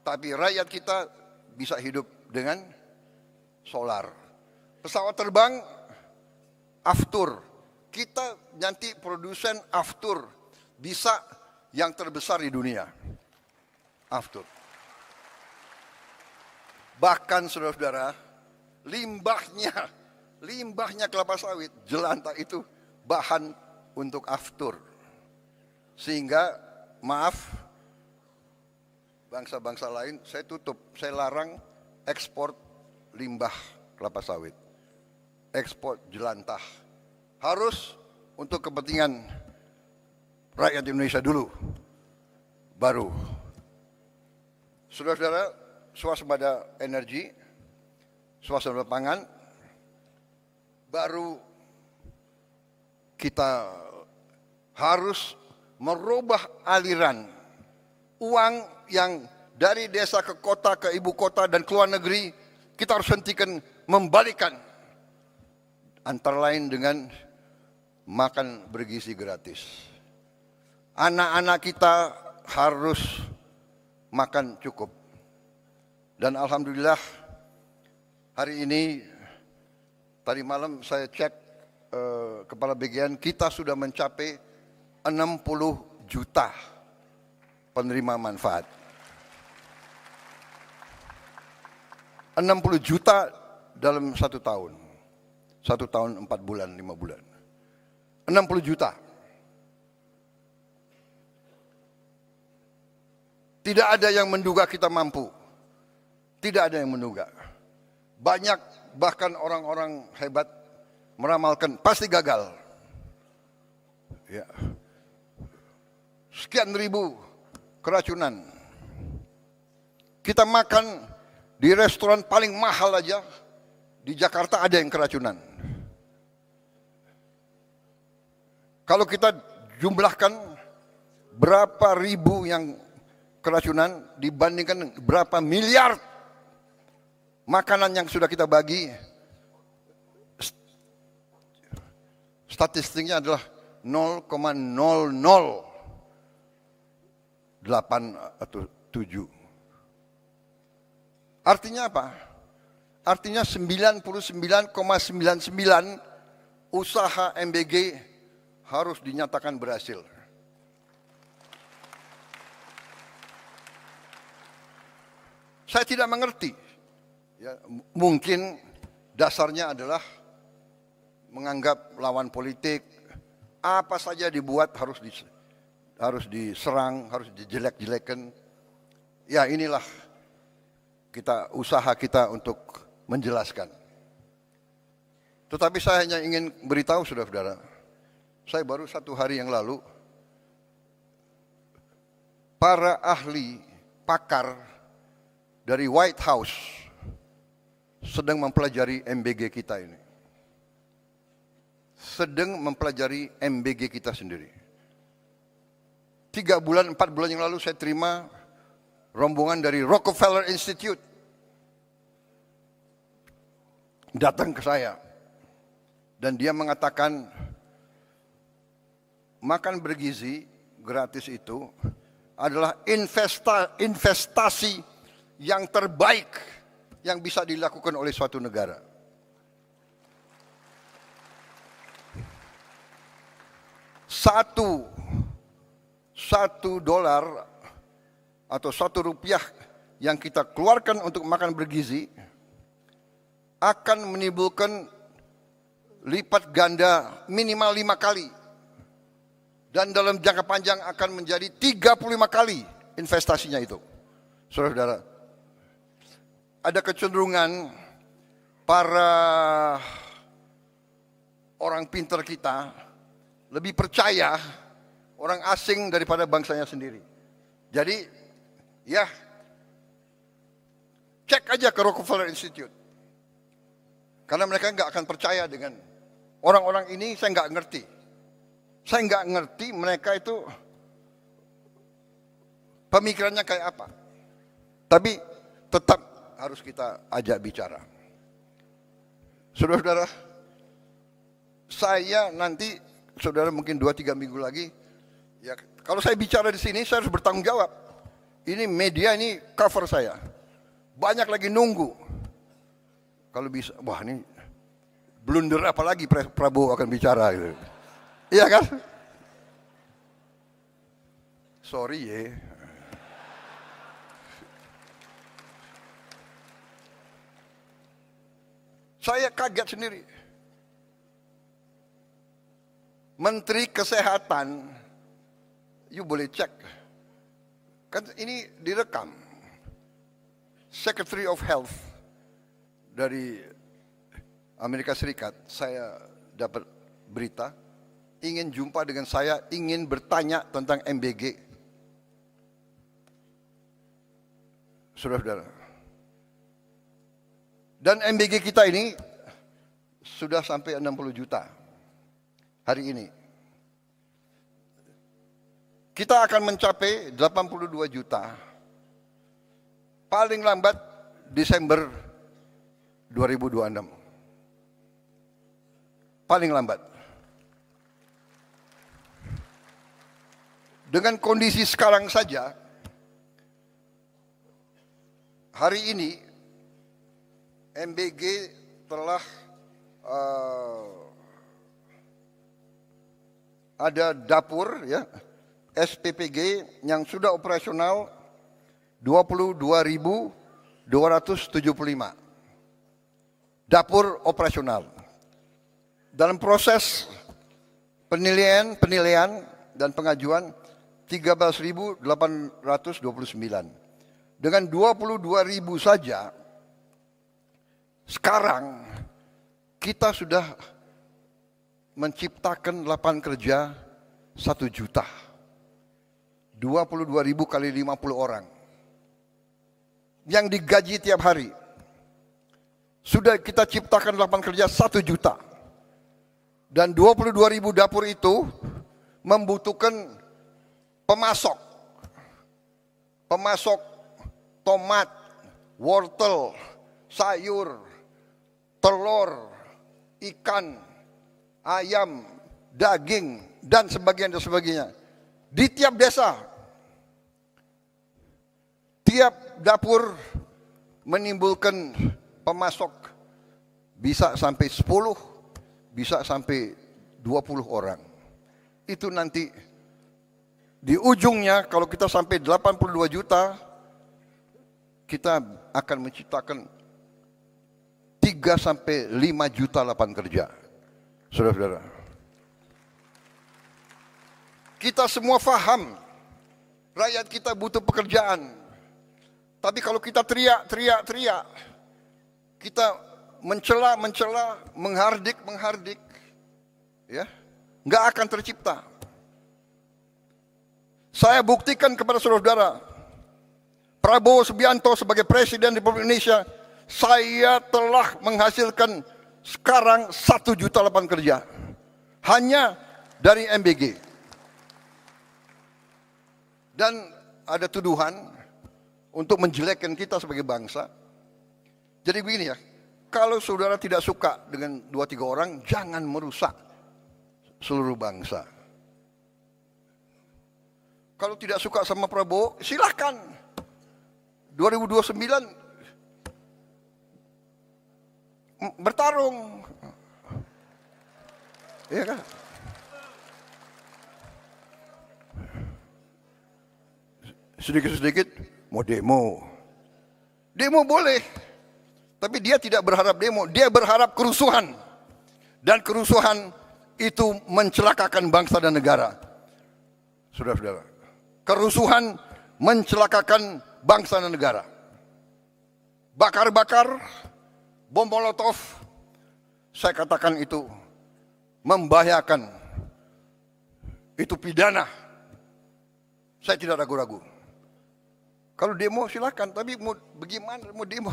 B: Tapi rakyat kita bisa hidup dengan solar. Pesawat terbang, Aftur. Kita nanti produsen Aftur. Bisa yang terbesar di dunia. Aftur. Bahkan saudara-saudara, limbahnya kelapa sawit, jelantah itu bahan untuk Aftur. Sehingga, maaf, bangsa-bangsa lain, saya tutup, saya larang ekspor limbah kelapa sawit, ekspor jelantah. Harus untuk kepentingan rakyat Indonesia dulu, baru. Saudara-saudara, swasembada energi, swasembada pangan, baru kita harus merubah aliran uang yang dari desa ke kota, ke ibu kota dan ke luar negeri, kita harus hentikan, membalikan. Antara lain dengan makan bergizi gratis. Anak-anak kita harus makan cukup. Dan alhamdulillah hari ini, tadi malam saya cek Kepala BGN, kita sudah mencapai 60 juta penerima manfaat. 60 juta dalam 1 tahun. 1 tahun 4 bulan, 5 bulan. 60 juta. Tidak ada yang menduga kita mampu. Tidak ada yang menduga. Banyak bahkan orang-orang hebat meramalkan pasti gagal. Ya. Sekian ribu keracunan. Kita makan di restoran paling mahal aja di Jakarta ada yang keracunan. Kalau kita jumlahkan berapa ribu yang keracunan dibandingkan berapa miliar makanan yang sudah kita bagi, statistiknya adalah 0,008 atau 7. Artinya apa? Artinya 99,99 usaha MBG harus dinyatakan berhasil. Saya tidak mengerti. Ya, mungkin dasarnya adalah menganggap lawan politik, apa saja dibuat harus diserang, harus dijelek-jelekan. Ya, inilah usaha kita untuk menjelaskan. Tetapi saya hanya ingin beritahu saudara-saudara, saya baru 1 hari yang lalu, para ahli pakar dari White House sedang mempelajari MBG kita ini. Sedang mempelajari MBG kita sendiri. 3 bulan, 4 bulan yang lalu saya terima rombongan dari Rockefeller Institute datang ke saya. Dan dia mengatakan makan bergizi gratis itu adalah investasi yang terbaik yang bisa dilakukan oleh suatu negara. Satu dolar atau 1 rupiah yang kita keluarkan untuk makan bergizi akan menimbulkan lipat ganda minimal 5 kali. Dan dalam jangka panjang akan menjadi 35 kali investasinya itu. Saudara-saudara, ada kecenderungan para orang pintar kita lebih percaya orang asing daripada bangsanya sendiri. Jadi, ya, Cek aja ke Rockefeller Institute. Karena mereka nggak akan percaya dengan orang-orang ini. Saya nggak ngerti. Saya nggak ngerti mereka itu pemikirannya kayak apa. Tapi tetap harus kita ajak bicara. Saudara-saudara, saya nanti, saudara mungkin 2-3 minggu lagi, ya kalau saya bicara di sini saya harus bertanggung jawab. Ini media, ini cover saya. Banyak lagi nunggu. Kalau bisa, wah ini blunder apa lagi Prabowo akan bicara gitu. Iya kan? Sorry ya. Saya kaget sendiri. Menteri Kesehatan, you boleh cek. Kan ini direkam. Secretary of Health dari Amerika Serikat, saya dapat berita, ingin jumpa dengan saya, ingin bertanya tentang MBG. Saudara-saudara. Dan MBG kita ini sudah sampai 60 juta hari ini. Kita akan mencapai 82 juta paling lambat Desember 2026. Paling lambat. Dengan kondisi sekarang saja, hari ini MBG telah ada dapur ya SPPG yang sudah operasional 22.275 dapur operasional. Dalam proses penilaian dan pengajuan 13.829. Dengan 22.000 saja sekarang kita sudah menciptakan lapangan kerja 1 juta. 22.000 kali 50 orang. Yang digaji tiap hari. Sudah kita ciptakan lapangan kerja 1 juta. Dan 22.000 dapur itu membutuhkan pemasok. Pemasok tomat, wortel, sayur, telur, ikan, ayam, daging, dan sebagainya. Di tiap desa, tiap dapur menimbulkan pemasok bisa sampai 10, bisa sampai 20 orang. Itu nanti di ujungnya kalau kita sampai 82 juta, kita akan menciptakan 3 sampai 5 juta lapangan kerja. Saudara-saudara. Kita semua faham rakyat kita butuh pekerjaan. Tapi kalau kita teriak, kita mencela, menghardik, ya, nggak akan tercipta. Saya buktikan kepada saudara-saudara, Prabowo Subianto sebagai Presiden Republik Indonesia, saya telah menghasilkan sekarang 1 juta lapangan kerja. Hanya dari MBG. Dan ada tuduhan untuk menjelekkan kita sebagai bangsa. Jadi begini ya, kalau saudara tidak suka dengan 2-3 orang, jangan merusak seluruh bangsa. Kalau tidak suka sama Prabowo, silahkan. 2029 bertarung. Iya kan? Sedikit-sedikit mau demo. Demo boleh. Tapi dia tidak berharap demo, dia berharap kerusuhan. Dan kerusuhan itu mencelakakan bangsa dan negara. Saudara-saudara. Kerusuhan mencelakakan bangsa dan negara. Bakar-bakar, bom molotov, saya katakan itu membahayakan. Itu pidana. Saya tidak ragu-ragu. Kalau demo silakan, tapi mau bagaimana mau demo?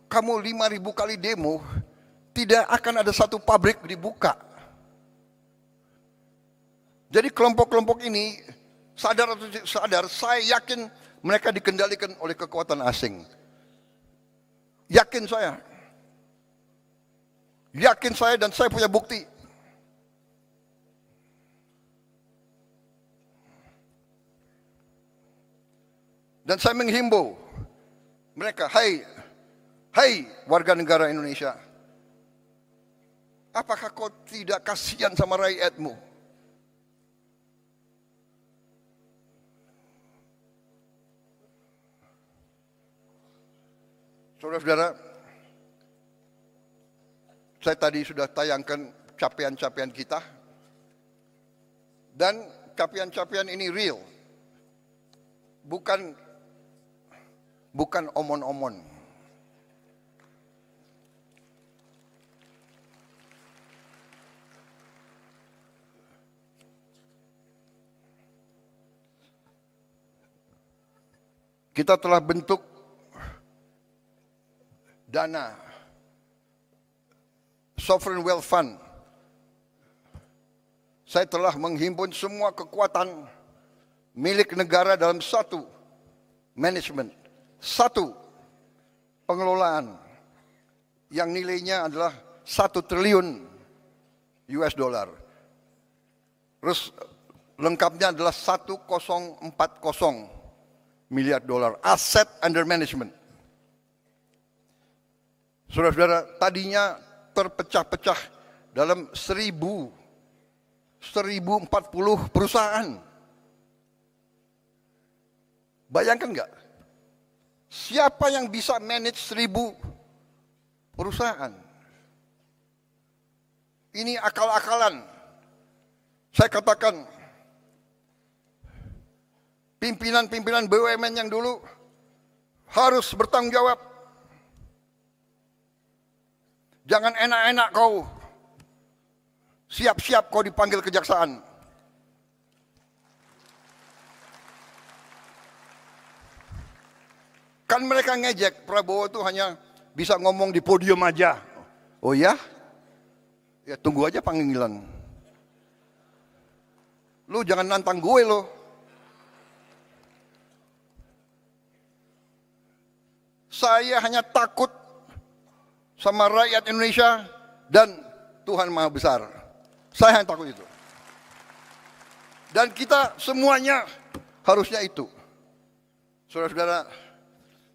B: Kamu 5.000 kali demo, tidak akan ada satu pabrik dibuka. Jadi kelompok-kelompok ini sadar atau tidak sadar, saya yakin mereka dikendalikan oleh kekuatan asing. Yakin saya. Yakin saya dan saya punya bukti. Dan saya menghimbau mereka, hai warga negara Indonesia, apakah kau tidak kasihan sama rakyatmu? Saudara-saudara, saya tadi sudah tayangkan capaian-capaian kita, dan capaian-capaian ini real, bukan omon-omon. Kita telah bentuk dana Sovereign Wealth Fund. Saya telah menghimpun semua kekuatan milik negara dalam satu manajemen, satu pengelolaan yang nilainya adalah 1 triliun US dollar. Terus lengkapnya adalah 1040 miliar dolar aset under management. Saudara-saudara, tadinya terpecah-pecah dalam 1040 perusahaan. Bayangkan nggak? Siapa yang bisa manage 1000 perusahaan? Ini akal-akalan. Saya katakan, pimpinan-pimpinan BUMN yang dulu harus bertanggung jawab. Jangan enak-enak kau. Siap-siap kau dipanggil kejaksaan. Kan mereka ngejek, Prabowo itu hanya bisa ngomong di podium aja. Oh ya? Ya tunggu aja panggilan. Lu jangan nantang gue lo. Saya hanya takut sama rakyat Indonesia dan Tuhan Maha Besar. Saya hanya takut itu. Dan kita semuanya harusnya itu. Saudara-saudara,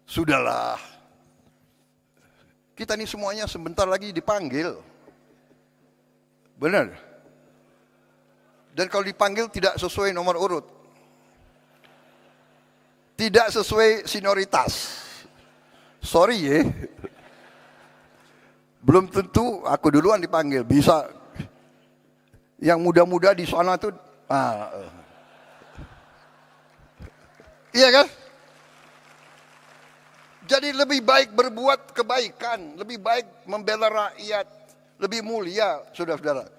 B: sudahlah. Kita ini semuanya sebentar lagi dipanggil. Benar. Dan kalau dipanggil tidak sesuai nomor urut. Tidak sesuai senioritas. Sorry ya. Belum tentu aku duluan dipanggil. Bisa yang muda-muda di sana tuh. Iya kan? Jadi lebih baik berbuat kebaikan, lebih baik membela rakyat, lebih mulia, saudara-saudara.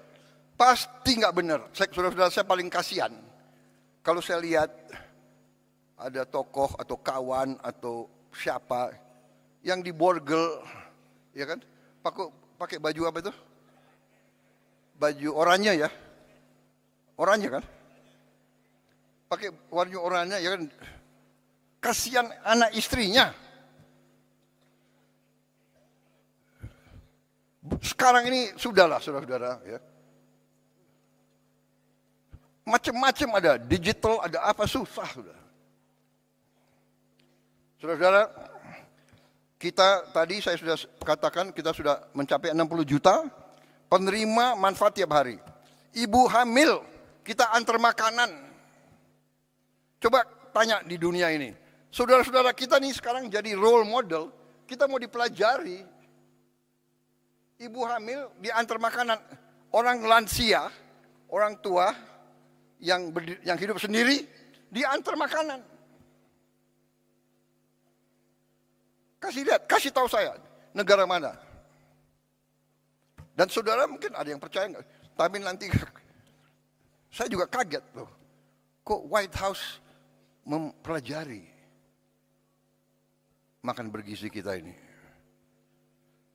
B: Pasti nggak benar. Saudara-saudara, saya paling kasihan kalau saya lihat ada tokoh atau kawan atau siapa yang diborgel, ya kan? Pakai baju apa itu? Baju oranye ya, oranye kan? Pakai warna oranye ya kan? Kasihan anak istrinya. Sekarang ini sudahlah saudara-saudara ya. Macam-macam ada, digital ada apa susah sudah. Saudara-saudara, kita tadi saya sudah katakan kita sudah mencapai 60 juta penerima manfaat tiap hari. Ibu hamil kita antar makanan. Coba tanya di dunia ini. Saudara-saudara kita nih sekarang jadi role model, kita mau dipelajari. Ibu hamil diantar makanan. Orang lansia, orang tua yang hidup sendiri diantar makanan. Kasih lihat, kasih tahu saya negara mana. Dan saudara mungkin ada yang percaya enggak, tapi nanti saya juga kaget loh. Kok White House mempelajari? makan bergizi kita ini.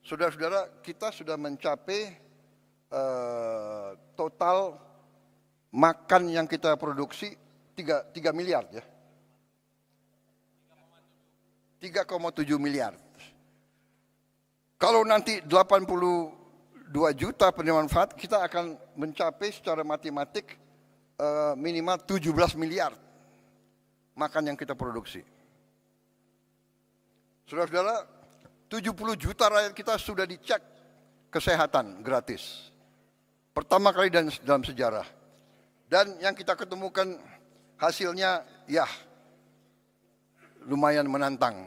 B: Saudara-saudara, kita sudah mencapai total makan yang kita produksi 3 miliar ya. 3,7 miliar. Kalau nanti 82 juta penerima manfaat, kita akan mencapai secara matematik minimal 17 miliar makan yang kita produksi. Saudara-saudara, 70 juta rakyat kita sudah dicek kesehatan gratis. Pertama kali dalam sejarah. Dan yang kita ketemukan hasilnya ya lumayan menantang.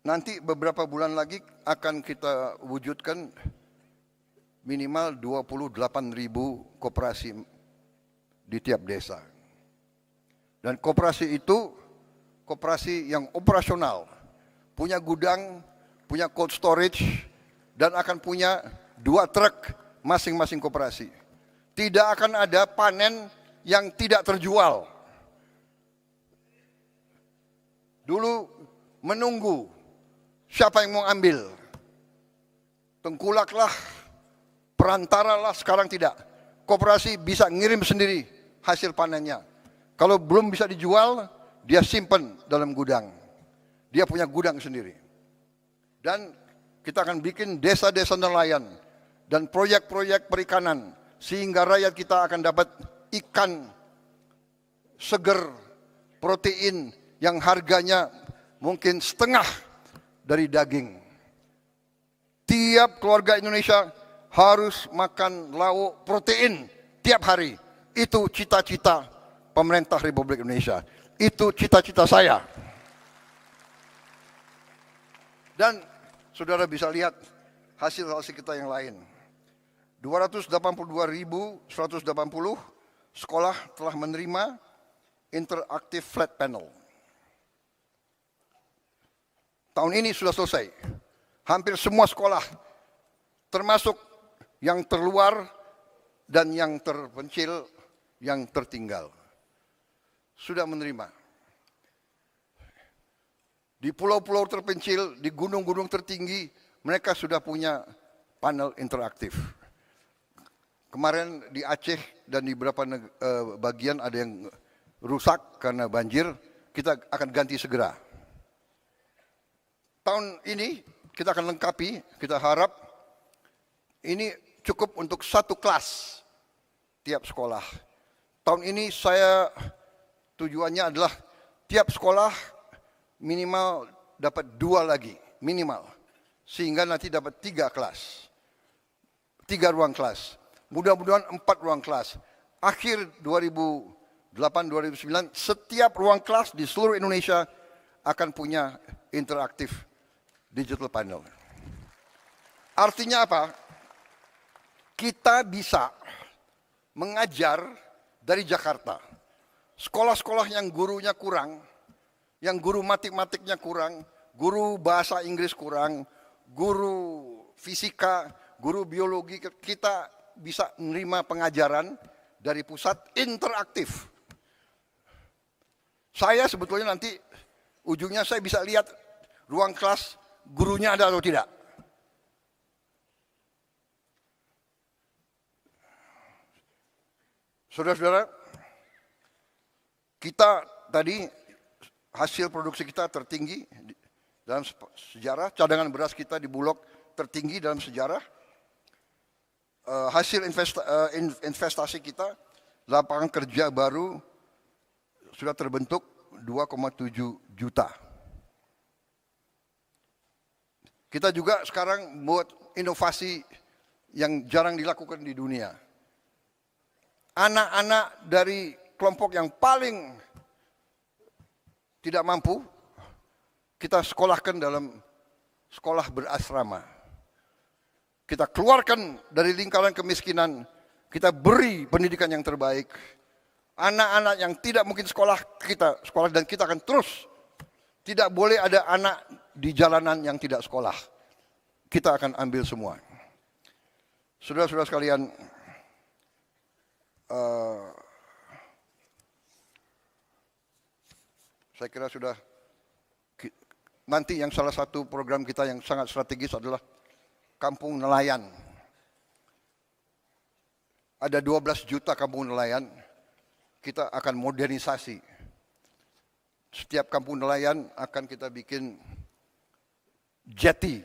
B: Nanti beberapa bulan lagi akan kita wujudkan minimal 28.000 koperasi di tiap desa. Dan koperasi itu koperasi yang operasional, punya gudang, punya cold storage, dan akan punya 2 truk masing-masing koperasi. Tidak akan ada panen yang tidak terjual. Dulu menunggu siapa yang mau ambil. Tengkulaklah, perantaralah, sekarang tidak. Koperasi bisa ngirim sendiri hasil panennya. Kalau belum bisa dijual, dia simpan dalam gudang. Dia punya gudang sendiri. Dan kita akan bikin desa-desa nelayan dan proyek-proyek perikanan sehingga rakyat kita akan dapat ikan seger, protein yang harganya mungkin setengah dari daging. Tiap keluarga Indonesia harus makan lauk protein tiap hari. Itu cita-cita pemerintah Republik Indonesia. Itu cita-cita saya. Dan saudara bisa lihat hasil-hasil kita yang lain. 282.180 sekolah telah menerima interaktif flat panel. Tahun ini sudah selesai. Hampir semua sekolah, termasuk yang terluar dan yang terpencil, yang tertinggal, sudah menerima. Di pulau-pulau terpencil, di gunung-gunung tertinggi, mereka sudah punya panel interaktif. Kemarin di Aceh dan di beberapa bagian ada yang rusak karena banjir, kita akan ganti segera. Tahun ini kita akan lengkapi, kita harap ini cukup untuk 1 kelas tiap sekolah. Tahun ini saya tujuannya adalah tiap sekolah minimal dapat 2 lagi, minimal. Sehingga nanti dapat 3 kelas. 3 ruang kelas. Mudah-mudahan 4 ruang kelas. Akhir 2008-2009, setiap ruang kelas di seluruh Indonesia akan punya interaktif digital panel. Artinya apa? Kita bisa mengajar dari Jakarta. Sekolah-sekolah yang gurunya kurang, yang guru matematiknya kurang, guru bahasa Inggris kurang, guru fisika, guru biologi, kita bisa menerima pengajaran dari pusat interaktif. Saya sebetulnya nanti ujungnya saya bisa lihat ruang kelas gurunya ada atau tidak. Saudara-saudara, kita tadi hasil produksi kita tertinggi dalam sejarah, cadangan beras kita di Bulog tertinggi dalam sejarah. Hasil investasi kita, lapangan kerja baru sudah terbentuk 2,7 juta. Kita juga sekarang buat inovasi yang jarang dilakukan di dunia. Anak-anak dari kelompok yang paling tidak mampu, kita sekolahkan dalam sekolah berasrama. Kita keluarkan dari lingkaran kemiskinan, kita beri pendidikan yang terbaik. Anak-anak yang tidak mungkin sekolah, kita sekolah dan kita akan terus. Tidak boleh ada anak di jalanan yang tidak sekolah. Kita akan ambil semua. Saudara-saudara sekalian, saya kira sudah nanti yang salah satu program kita yang sangat strategis adalah kampung nelayan. Ada 12 juta kampung nelayan, kita akan modernisasi. Setiap kampung nelayan akan kita bikin jetty,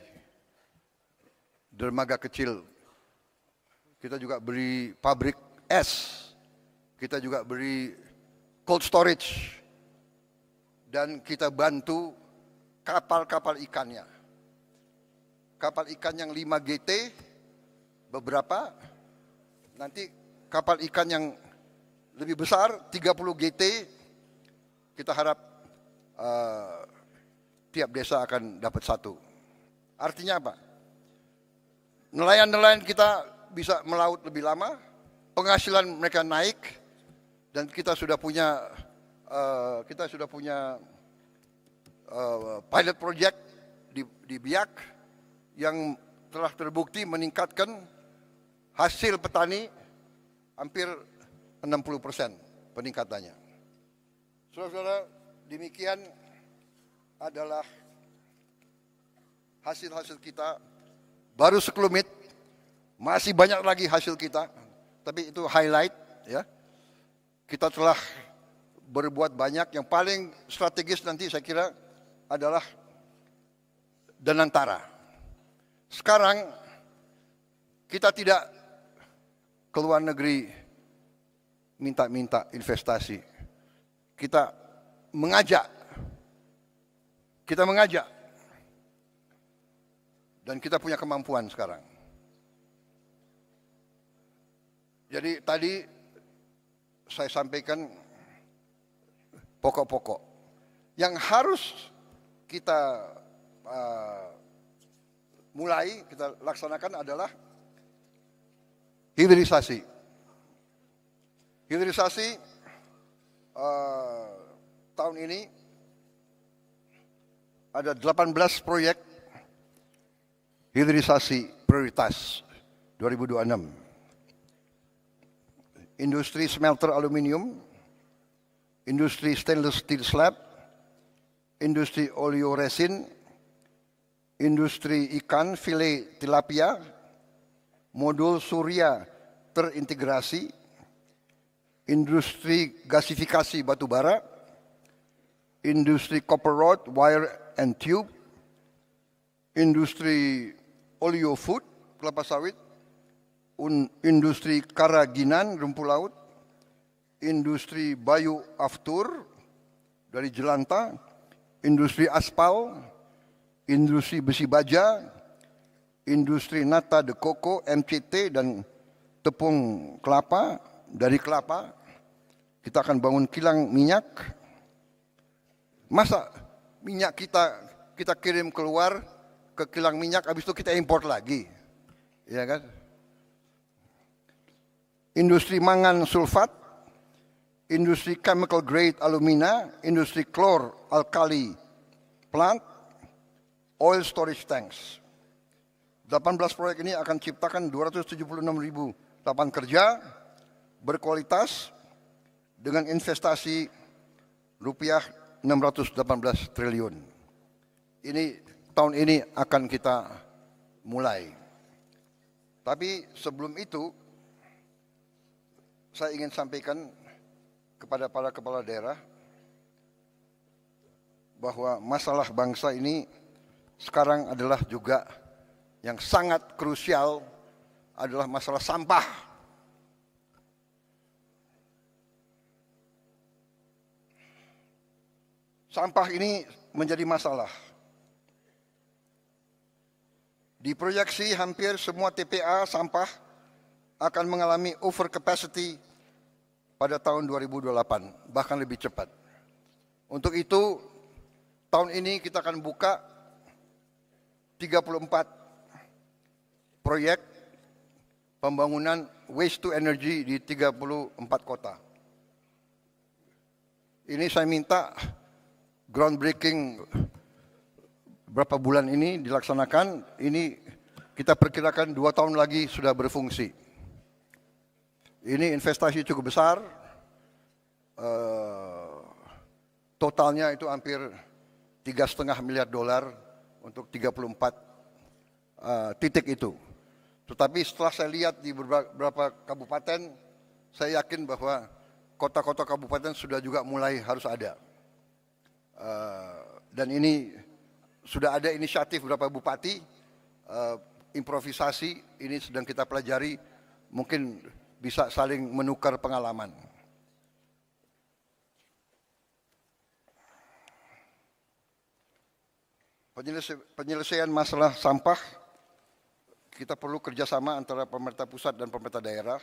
B: dermaga kecil. Kita juga beri pabrik es, kita juga beri cold storage, dan kita bantu kapal-kapal ikannya. Kapal ikan yang 5 GT, beberapa, nanti kapal ikan yang lebih besar, 30 GT, kita harap tiap desa akan dapat satu. Artinya apa? Nelayan-nelayan kita bisa melaut lebih lama, penghasilan mereka naik, dan kita sudah punya pilot project di Biak yang telah terbukti meningkatkan hasil petani hampir 60% peningkatannya. Saudara-saudara, demikian adalah hasil-hasil kita. Baru sekelumit, masih banyak lagi hasil kita, tapi itu highlight ya. Kita telah berbuat banyak. Yang paling strategis nanti saya kira adalah Danantara. Sekarang kita tidak ke luar negeri minta-minta investasi. Kita mengajak. Dan kita punya kemampuan sekarang. Jadi tadi saya sampaikan pokok-pokok yang harus kita mulai, kita laksanakan adalah hilirisasi. Hilirisasi tahun ini ada 18 proyek hilirisasi prioritas 2026. Industri smelter aluminium, industri stainless steel slab, industri oleoresin, industri ikan filet tilapia, modul surya terintegrasi, industri gasifikasi batubara, industri copper rod, wire and tube, industri oleo food, kelapa sawit, industri karaginan, rumput laut, industri bioaftur dari jelanta, industri aspal, industri besi baja, industri nata de coco, MCT, dan tepung kelapa. Dari kelapa kita akan bangun kilang minyak. Masa minyak kita kirim keluar ke kilang minyak, habis itu kita import lagi, ya kan? Industri mangan sulfat, industri chemical grade alumina, industri klor alkali plant, oil storage tanks. 18 proyek ini akan ciptakan 276.000 lapangan kerja berkualitas dengan investasi rupiah 618 triliun. Ini tahun ini akan kita mulai. Tapi sebelum itu saya ingin sampaikan kepada para kepala daerah bahwa masalah bangsa ini sekarang adalah juga yang sangat krusial adalah masalah sampah. Sampah ini menjadi masalah. Diproyeksi hampir semua TPA sampah akan mengalami overcapacity pada tahun 2028, bahkan lebih cepat. Untuk itu, tahun ini kita akan buka 34 proyek pembangunan waste to energy di 34 kota. Ini saya minta groundbreaking berapa bulan ini dilaksanakan. Ini kita perkirakan 2 tahun lagi sudah berfungsi. Ini investasi cukup besar, totalnya itu hampir 3,5 miliar dolar untuk 34 titik itu. Tetapi setelah saya lihat di beberapa kabupaten, saya yakin bahwa kota-kota kabupaten sudah juga mulai harus ada. Dan ini sudah ada inisiatif beberapa bupati, improvisasi, ini sedang kita pelajari, mungkin bisa saling menukar pengalaman. Penyelesaian masalah sampah, kita perlu kerjasama antara pemerintah pusat dan pemerintah daerah,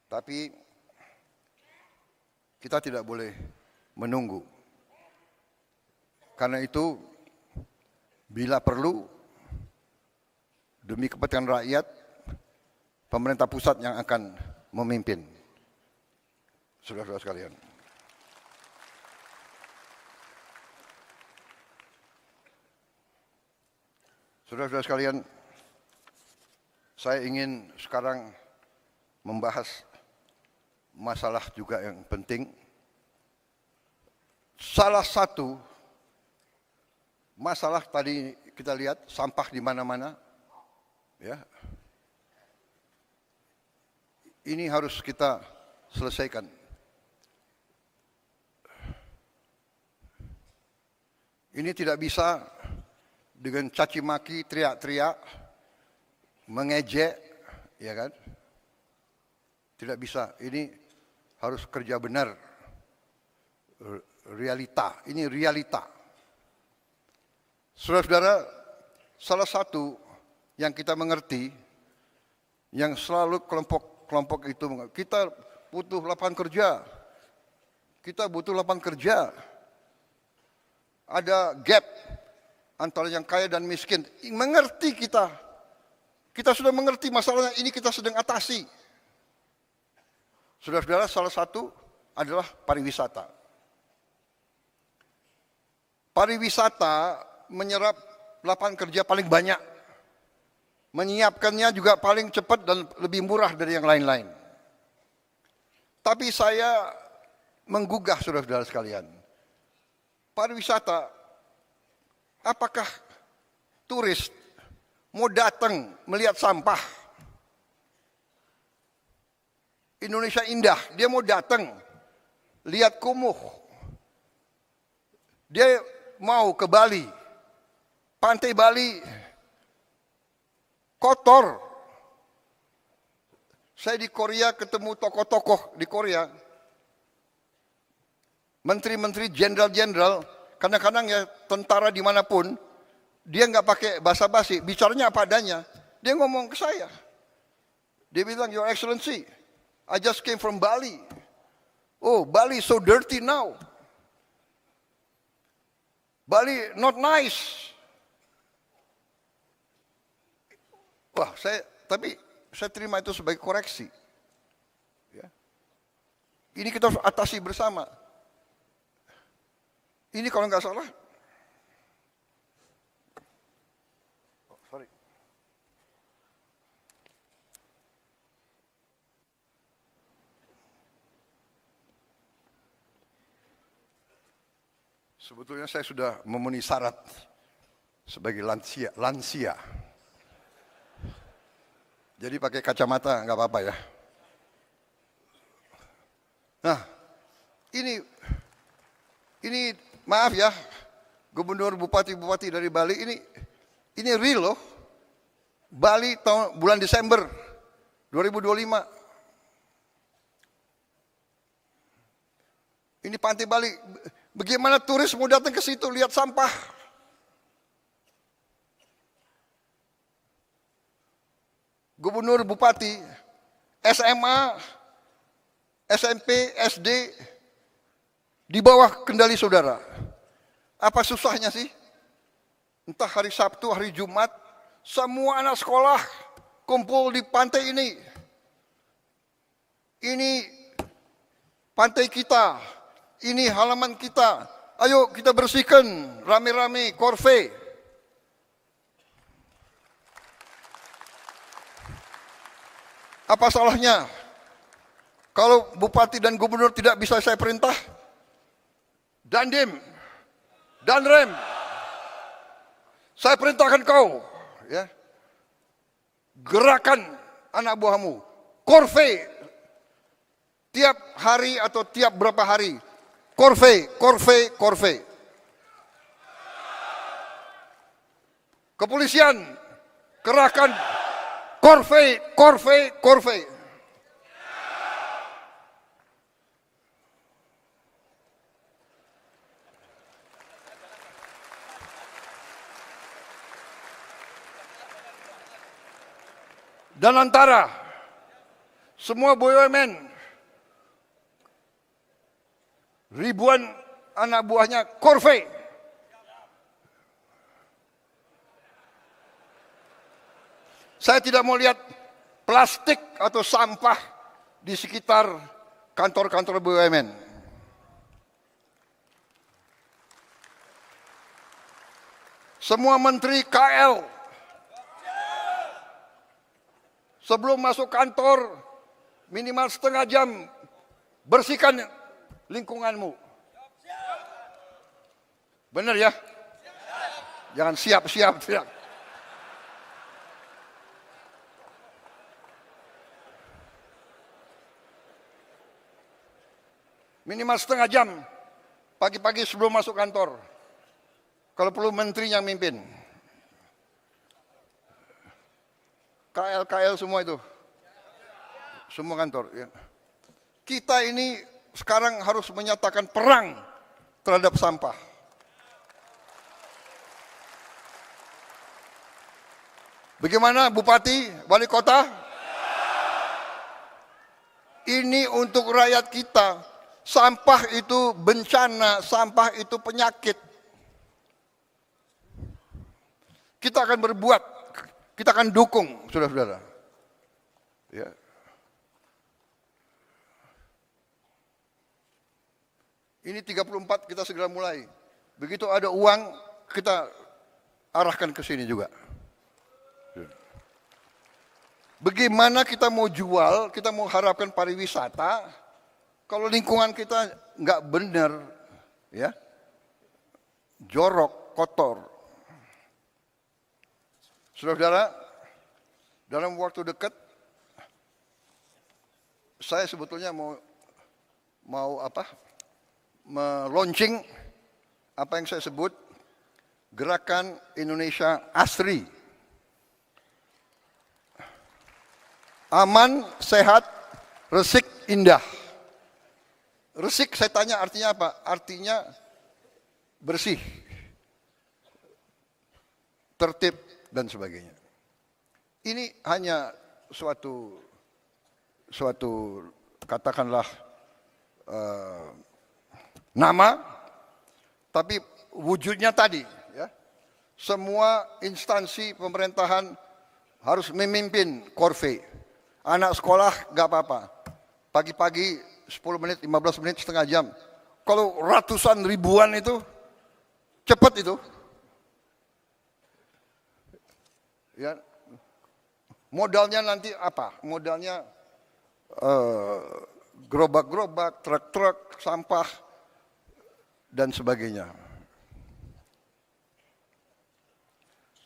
B: tapi kita tidak boleh menunggu. Karena itu, bila perlu, demi kepentingan rakyat, pemerintah pusat yang akan memimpin. Saudara-saudara sekalian. Saudara-saudara sekalian, saya ingin sekarang membahas masalah juga yang penting. Salah satu masalah tadi kita lihat sampah di mana-mana, ya. Ini harus kita selesaikan. Ini tidak bisa dengan caci maki, teriak-teriak, mengejek, ya kan? Tidak bisa. Ini harus kerja benar. Realita. Ini realita. Saudara-saudara, salah satu yang kita mengerti, yang selalu kelompok itu, kita butuh lapangan kerja. Kita butuh lapangan kerja. Ada gap antara yang kaya dan miskin. Mengerti kita. Kita sudah mengerti masalahnya, ini kita sedang atasi. Saudara-saudara, salah satu adalah pariwisata. Pariwisata menyerap lapangan kerja paling banyak. Menyiapkannya juga paling cepat dan lebih murah dari yang lain-lain. Tapi saya menggugah saudara-saudara sekalian. Pariwisata, apakah turis mau datang melihat sampah? Indonesia indah, dia mau datang lihat kumuh. Dia mau ke Bali, pantai Bali kotor. Saya di Korea ketemu tokoh-tokoh di Korea, menteri-menteri, jenderal-jenderal, kadang-kadang ya tentara dimanapun, dia nggak pakai basa-basi, bicaranya apa adanya. Dia ngomong ke saya, dia bilang, Your Excellency, I just came from Bali. Oh, Bali so dirty now. Bali not nice. Wah, tapi saya terima itu sebagai koreksi. Ya. Ini kita harus atasi bersama. Ini kalau nggak salah, sebetulnya saya sudah memenuhi syarat sebagai lansia. Jadi pakai kacamata nggak apa-apa ya. Nah, ini maaf ya, gubernur, bupati dari Bali, ini real loh. Bali bulan Desember 2025. Ini pantai Bali. Bagaimana turis mau datang ke situ lihat sampah? Gubernur, bupati, SMA, SMP, SD, di bawah kendali saudara. Apa susahnya sih? Entah hari Sabtu, hari Jumat, semua anak sekolah kumpul di pantai ini. Ini pantai kita, ini halaman kita. Ayo kita bersihkan rame-rame, korve. Apa salahnya? Kalau bupati dan gubernur tidak bisa saya perintah, Dandim, dan rem. Saya perintahkan kau, ya, gerakan anak buahmu, korve, tiap hari atau tiap berapa hari, korve, korve, korve. Kepolisian, kerahkan korve, korve, korve. Dan antara semua BUMN, ribuan anak buahnya korve. Saya tidak mau lihat plastik atau sampah di sekitar kantor-kantor BUMN. Semua menteri KL sebelum masuk kantor minimal setengah jam bersihkan lingkunganmu. Benar ya? Jangan siap-siap. Minimal setengah jam pagi-pagi sebelum masuk kantor. Kalau perlu menteri yang mimpin. KL semua itu. Semua kantor. Ya. Kita ini sekarang harus menyatakan perang terhadap sampah. Bagaimana Bupati, Wali Kota? Ini untuk rakyat kita. Sampah itu bencana, sampah itu penyakit. Kita akan berbuat, kita akan dukung, saudara-saudara. Ya. Ini 34 kita segera mulai. Begitu ada uang, kita arahkan ke sini juga. Bagaimana kita mau jual, kita mau harapkan pariwisata, kalau lingkungan kita nggak benar, ya, jorok, kotor. Saudara-saudara, dalam waktu dekat, saya sebetulnya mau launching apa yang saya sebut Gerakan Indonesia Asri. Aman, sehat, resik, indah. Resik saya tanya artinya apa? Artinya bersih, tertib, dan sebagainya. Ini hanya suatu katakanlah nama, tapi wujudnya tadi, ya. Semua instansi pemerintahan harus memimpin korve. Anak sekolah gak apa-apa. Pagi-pagi 10 menit, 15 menit, setengah jam. Kalau ratusan ribuan itu, cepat itu. Ya, modalnya nanti apa? Modalnya gerobak-gerobak, truk-truk, sampah, dan sebagainya.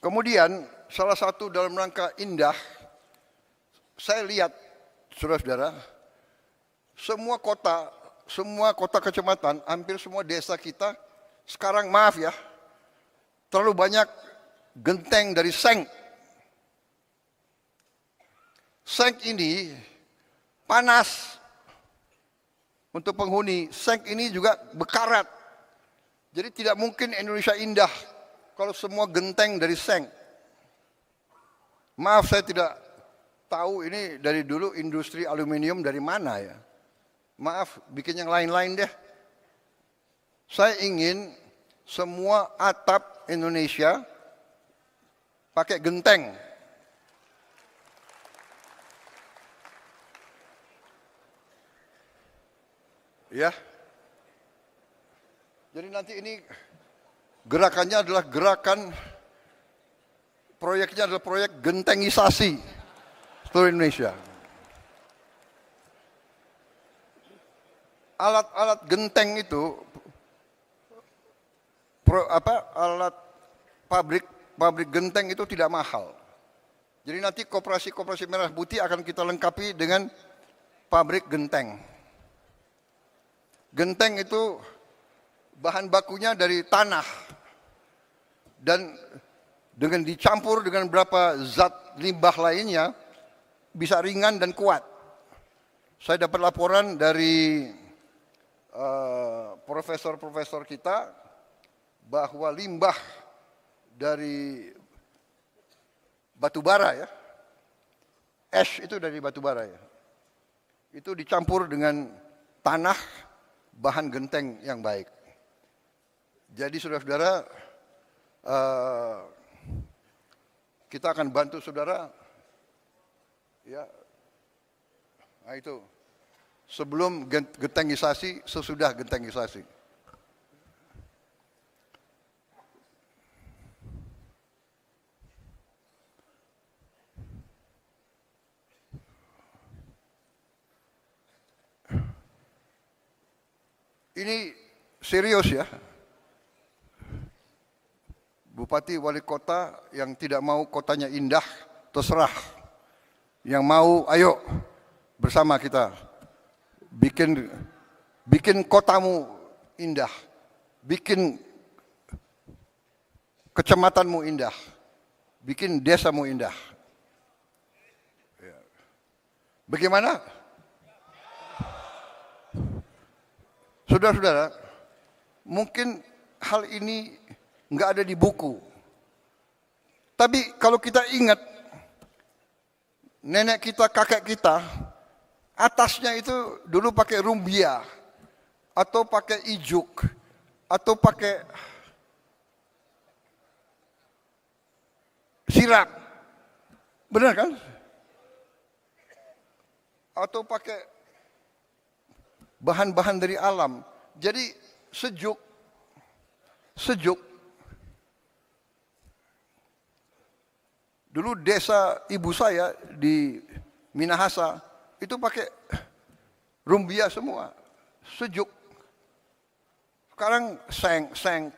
B: Kemudian salah satu dalam rangka indah, saya lihat, saudara-saudara, semua kota kecamatan, hampir semua desa kita, sekarang maaf ya, terlalu banyak genteng dari seng. Seng ini panas untuk penghuni, seng ini juga bekarat. Jadi tidak mungkin Indonesia indah kalau semua genteng dari seng. Maaf saya tidak tahu ini dari dulu industri aluminium dari mana ya. Maaf bikin yang lain-lain deh. Saya ingin semua atap Indonesia pakai genteng. Ya. Jadi nanti ini gerakannya adalah proyeknya adalah proyek gentengisasi seluruh Indonesia. Alat-alat genteng itu alat pabrik genteng itu tidak mahal. Jadi nanti koperasi merah putih akan kita lengkapi dengan pabrik genteng. Genteng itu bahan bakunya dari tanah dan dengan dicampur dengan beberapa zat limbah lainnya bisa ringan dan kuat. Saya dapat laporan dari profesor-profesor kita bahwa limbah dari batu bara ya, ash itu dari batu bara ya, itu dicampur dengan tanah, bahan genteng yang baik. Jadi saudara-saudara, kita akan bantu saudara ya. Nah itu sebelum gentengisasi, sesudah gentengisasi. Ini serius ya. Bupati wali kota yang tidak mau kotanya indah, terserah. Yang mau, ayo bersama kita bikin kotamu indah, bikin kecamatanmu indah, bikin desamu indah. Bagaimana? Saudara-saudara, mungkin hal ini nggak ada di buku. Tapi kalau kita ingat, nenek kita, kakek kita, atasnya itu dulu pakai rumbia, atau pakai ijuk, atau pakai sirap. Benar kan? Atau pakai bahan-bahan dari alam. Jadi sejuk. Dulu desa ibu saya di Minahasa itu pakai rumbia semua, sejuk. Sekarang seng.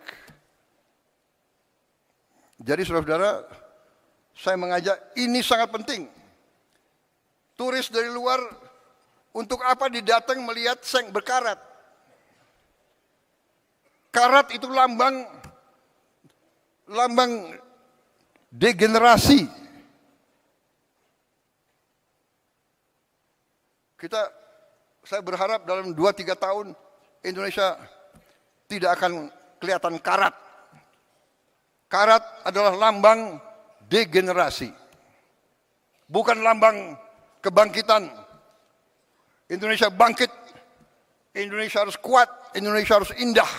B: Jadi saudara-saudara, saya mengajak, ini sangat penting. Turis dari luar untuk apa didatang melihat seng berkarat? Karat itu lambang degenerasi. Saya berharap dalam 2-3 tahun Indonesia tidak akan kelihatan karat. Karat adalah lambang degenerasi. Bukan lambang kebangkitan. Indonesia bangkit, Indonesia harus kuat, Indonesia harus indah.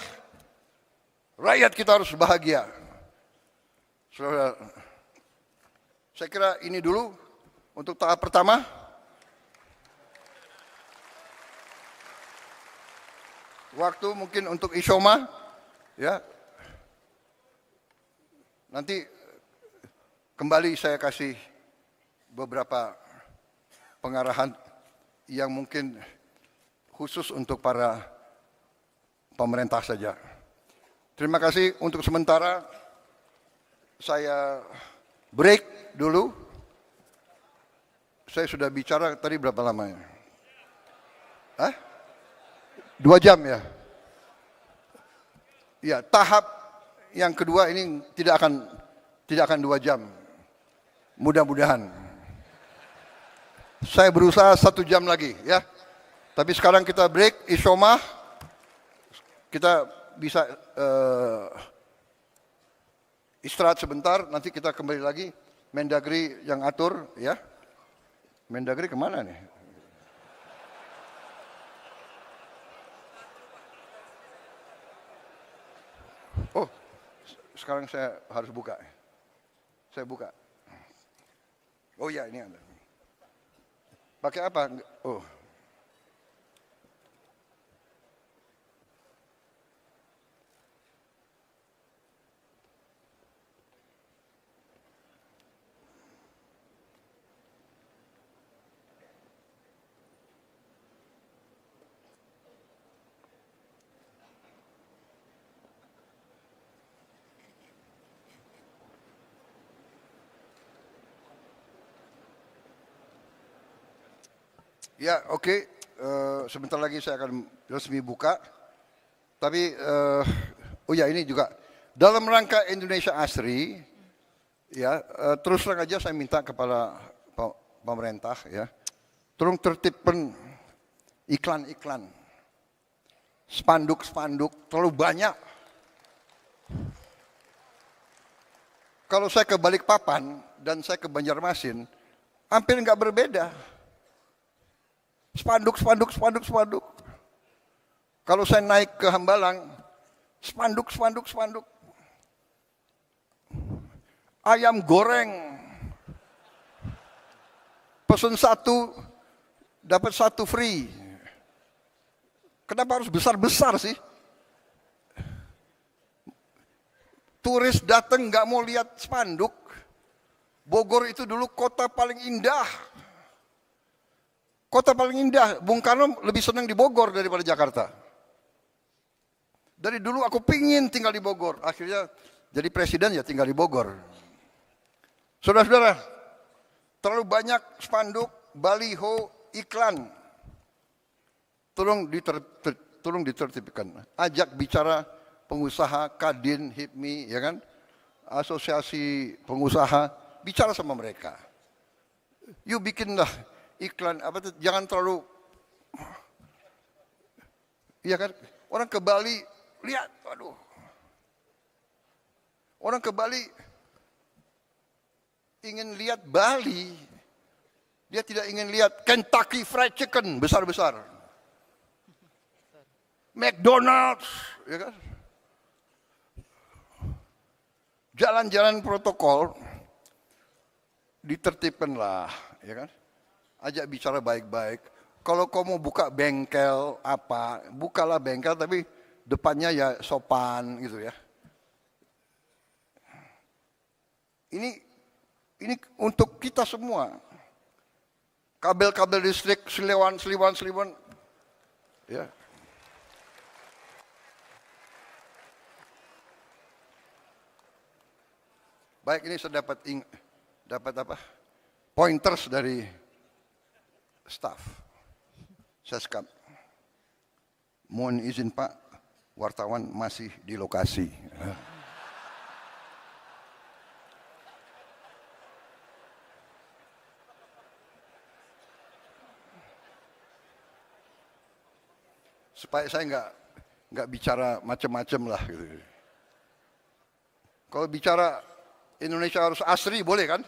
B: Rakyat kita harus bahagia. Saudara, saya kira ini dulu untuk tahap pertama. Waktu mungkin untuk Isyoma, ya. Nanti kembali saya kasih beberapa pengarahan yang mungkin khusus untuk para pemerintah saja. Terima kasih untuk sementara. Saya break dulu. Saya sudah bicara tadi berapa lamanya? 2 jam ya? Ya, tahap yang kedua ini tidak akan 2 jam. Mudah-mudahan. Saya berusaha 1 jam lagi ya. Tapi sekarang kita break, Isyoma. Kita bisa istirahat sebentar, nanti kita kembali lagi. Mendagri yang atur ya. Mendagri kemana nih? Oh, sekarang saya harus buka. Saya buka. Oh ya, ini ada. Pakai apa? Oh. Ya, oke. Sebentar lagi saya akan resmi buka. Tapi, oh ya ini juga dalam rangka Indonesia Asri, ya terus terang aja saya minta kepada pemerintah, ya, tolong tertibkan iklan-iklan, spanduk-spanduk terlalu banyak. Kalau saya ke Balikpapan dan saya ke Banjarmasin, hampir nggak berbeda. Spanduk. Kalau saya naik ke Hambalang, spanduk. Ayam goreng, pesen 1, dapat 1 free. Kenapa harus besar-besar sih? Turis datang nggak mau lihat spanduk. Bogor itu dulu kota paling indah. Kota paling indah. Bung Karno lebih senang di Bogor daripada Jakarta. Dari dulu aku pingin tinggal di Bogor. Akhirnya jadi presiden ya tinggal di Bogor. Saudara-saudara, terlalu banyak spanduk, baliho, iklan. Tolong ditertibkan. Ajak bicara pengusaha, Kadin, HIPMI, ya kan, asosiasi pengusaha, bicara sama mereka. Yuk bikinlah iklan, jangan terlalu, iya kan, orang ke Bali, lihat, waduh, orang ke Bali ingin lihat Bali, dia tidak ingin lihat Kentucky Fried Chicken besar-besar, McDonald's, ya kan. Jalan-jalan protokol ditertibkanlah, ya kan? Ajak bicara baik-baik. Kalau kau mau buka bengkel apa, bukalah bengkel tapi depannya ya sopan gitu ya. Ini untuk kita semua. Kabel-kabel listrik, seliwan, ya. Baik, ini saya dapat apa? Pointers dari staff Seskap. Mohon izin Pak, wartawan masih di lokasi. Supaya saya nggak bicara macam-macam lah gitu. Kalau bicara Indonesia harus asri, boleh kan?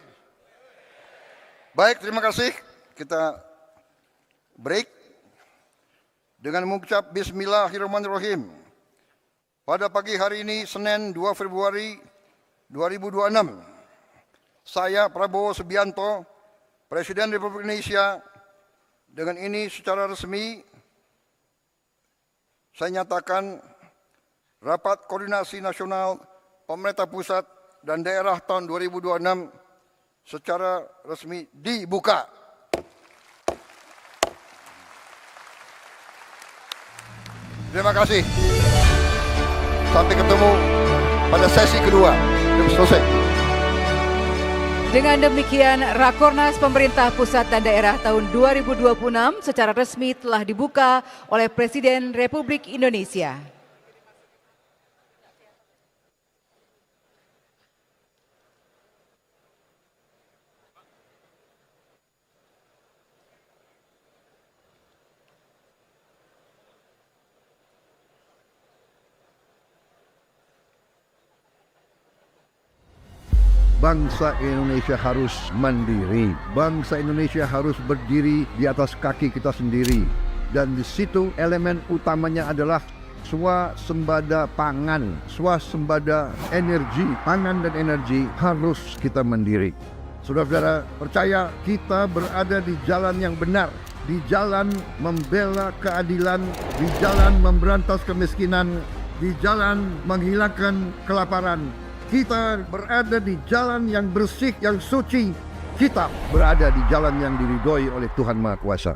B: Baik, terima kasih. Kita break dengan mengucap Bismillahirrahmanirrahim. Pada pagi hari ini, Senin 2 Februari 2026, saya Prabowo Subianto, Presiden Republik Indonesia, dengan ini secara resmi saya nyatakan Rapat Koordinasi Nasional Pemerintah Pusat dan daerah tahun 2026 secara resmi dibuka. Terima kasih. Sampai ketemu pada sesi kedua. Selesai.
A: Dengan demikian, Rakornas Pemerintah Pusat dan Daerah tahun 2026 secara resmi telah dibuka oleh Presiden Republik Indonesia.
B: Bangsa Indonesia harus mandiri. Bangsa Indonesia harus berdiri di atas kaki kita sendiri. Dan di situ elemen utamanya adalah swasembada pangan, swasembada energi. Pangan dan energi harus kita mandiri. Saudara-saudara, percaya kita berada di jalan yang benar, di jalan membela keadilan, di jalan memberantas kemiskinan, di jalan menghilangkan kelaparan. Kita berada di jalan yang bersih, yang suci. Kita berada di jalan yang diridhoi oleh Tuhan Maha Kuasa.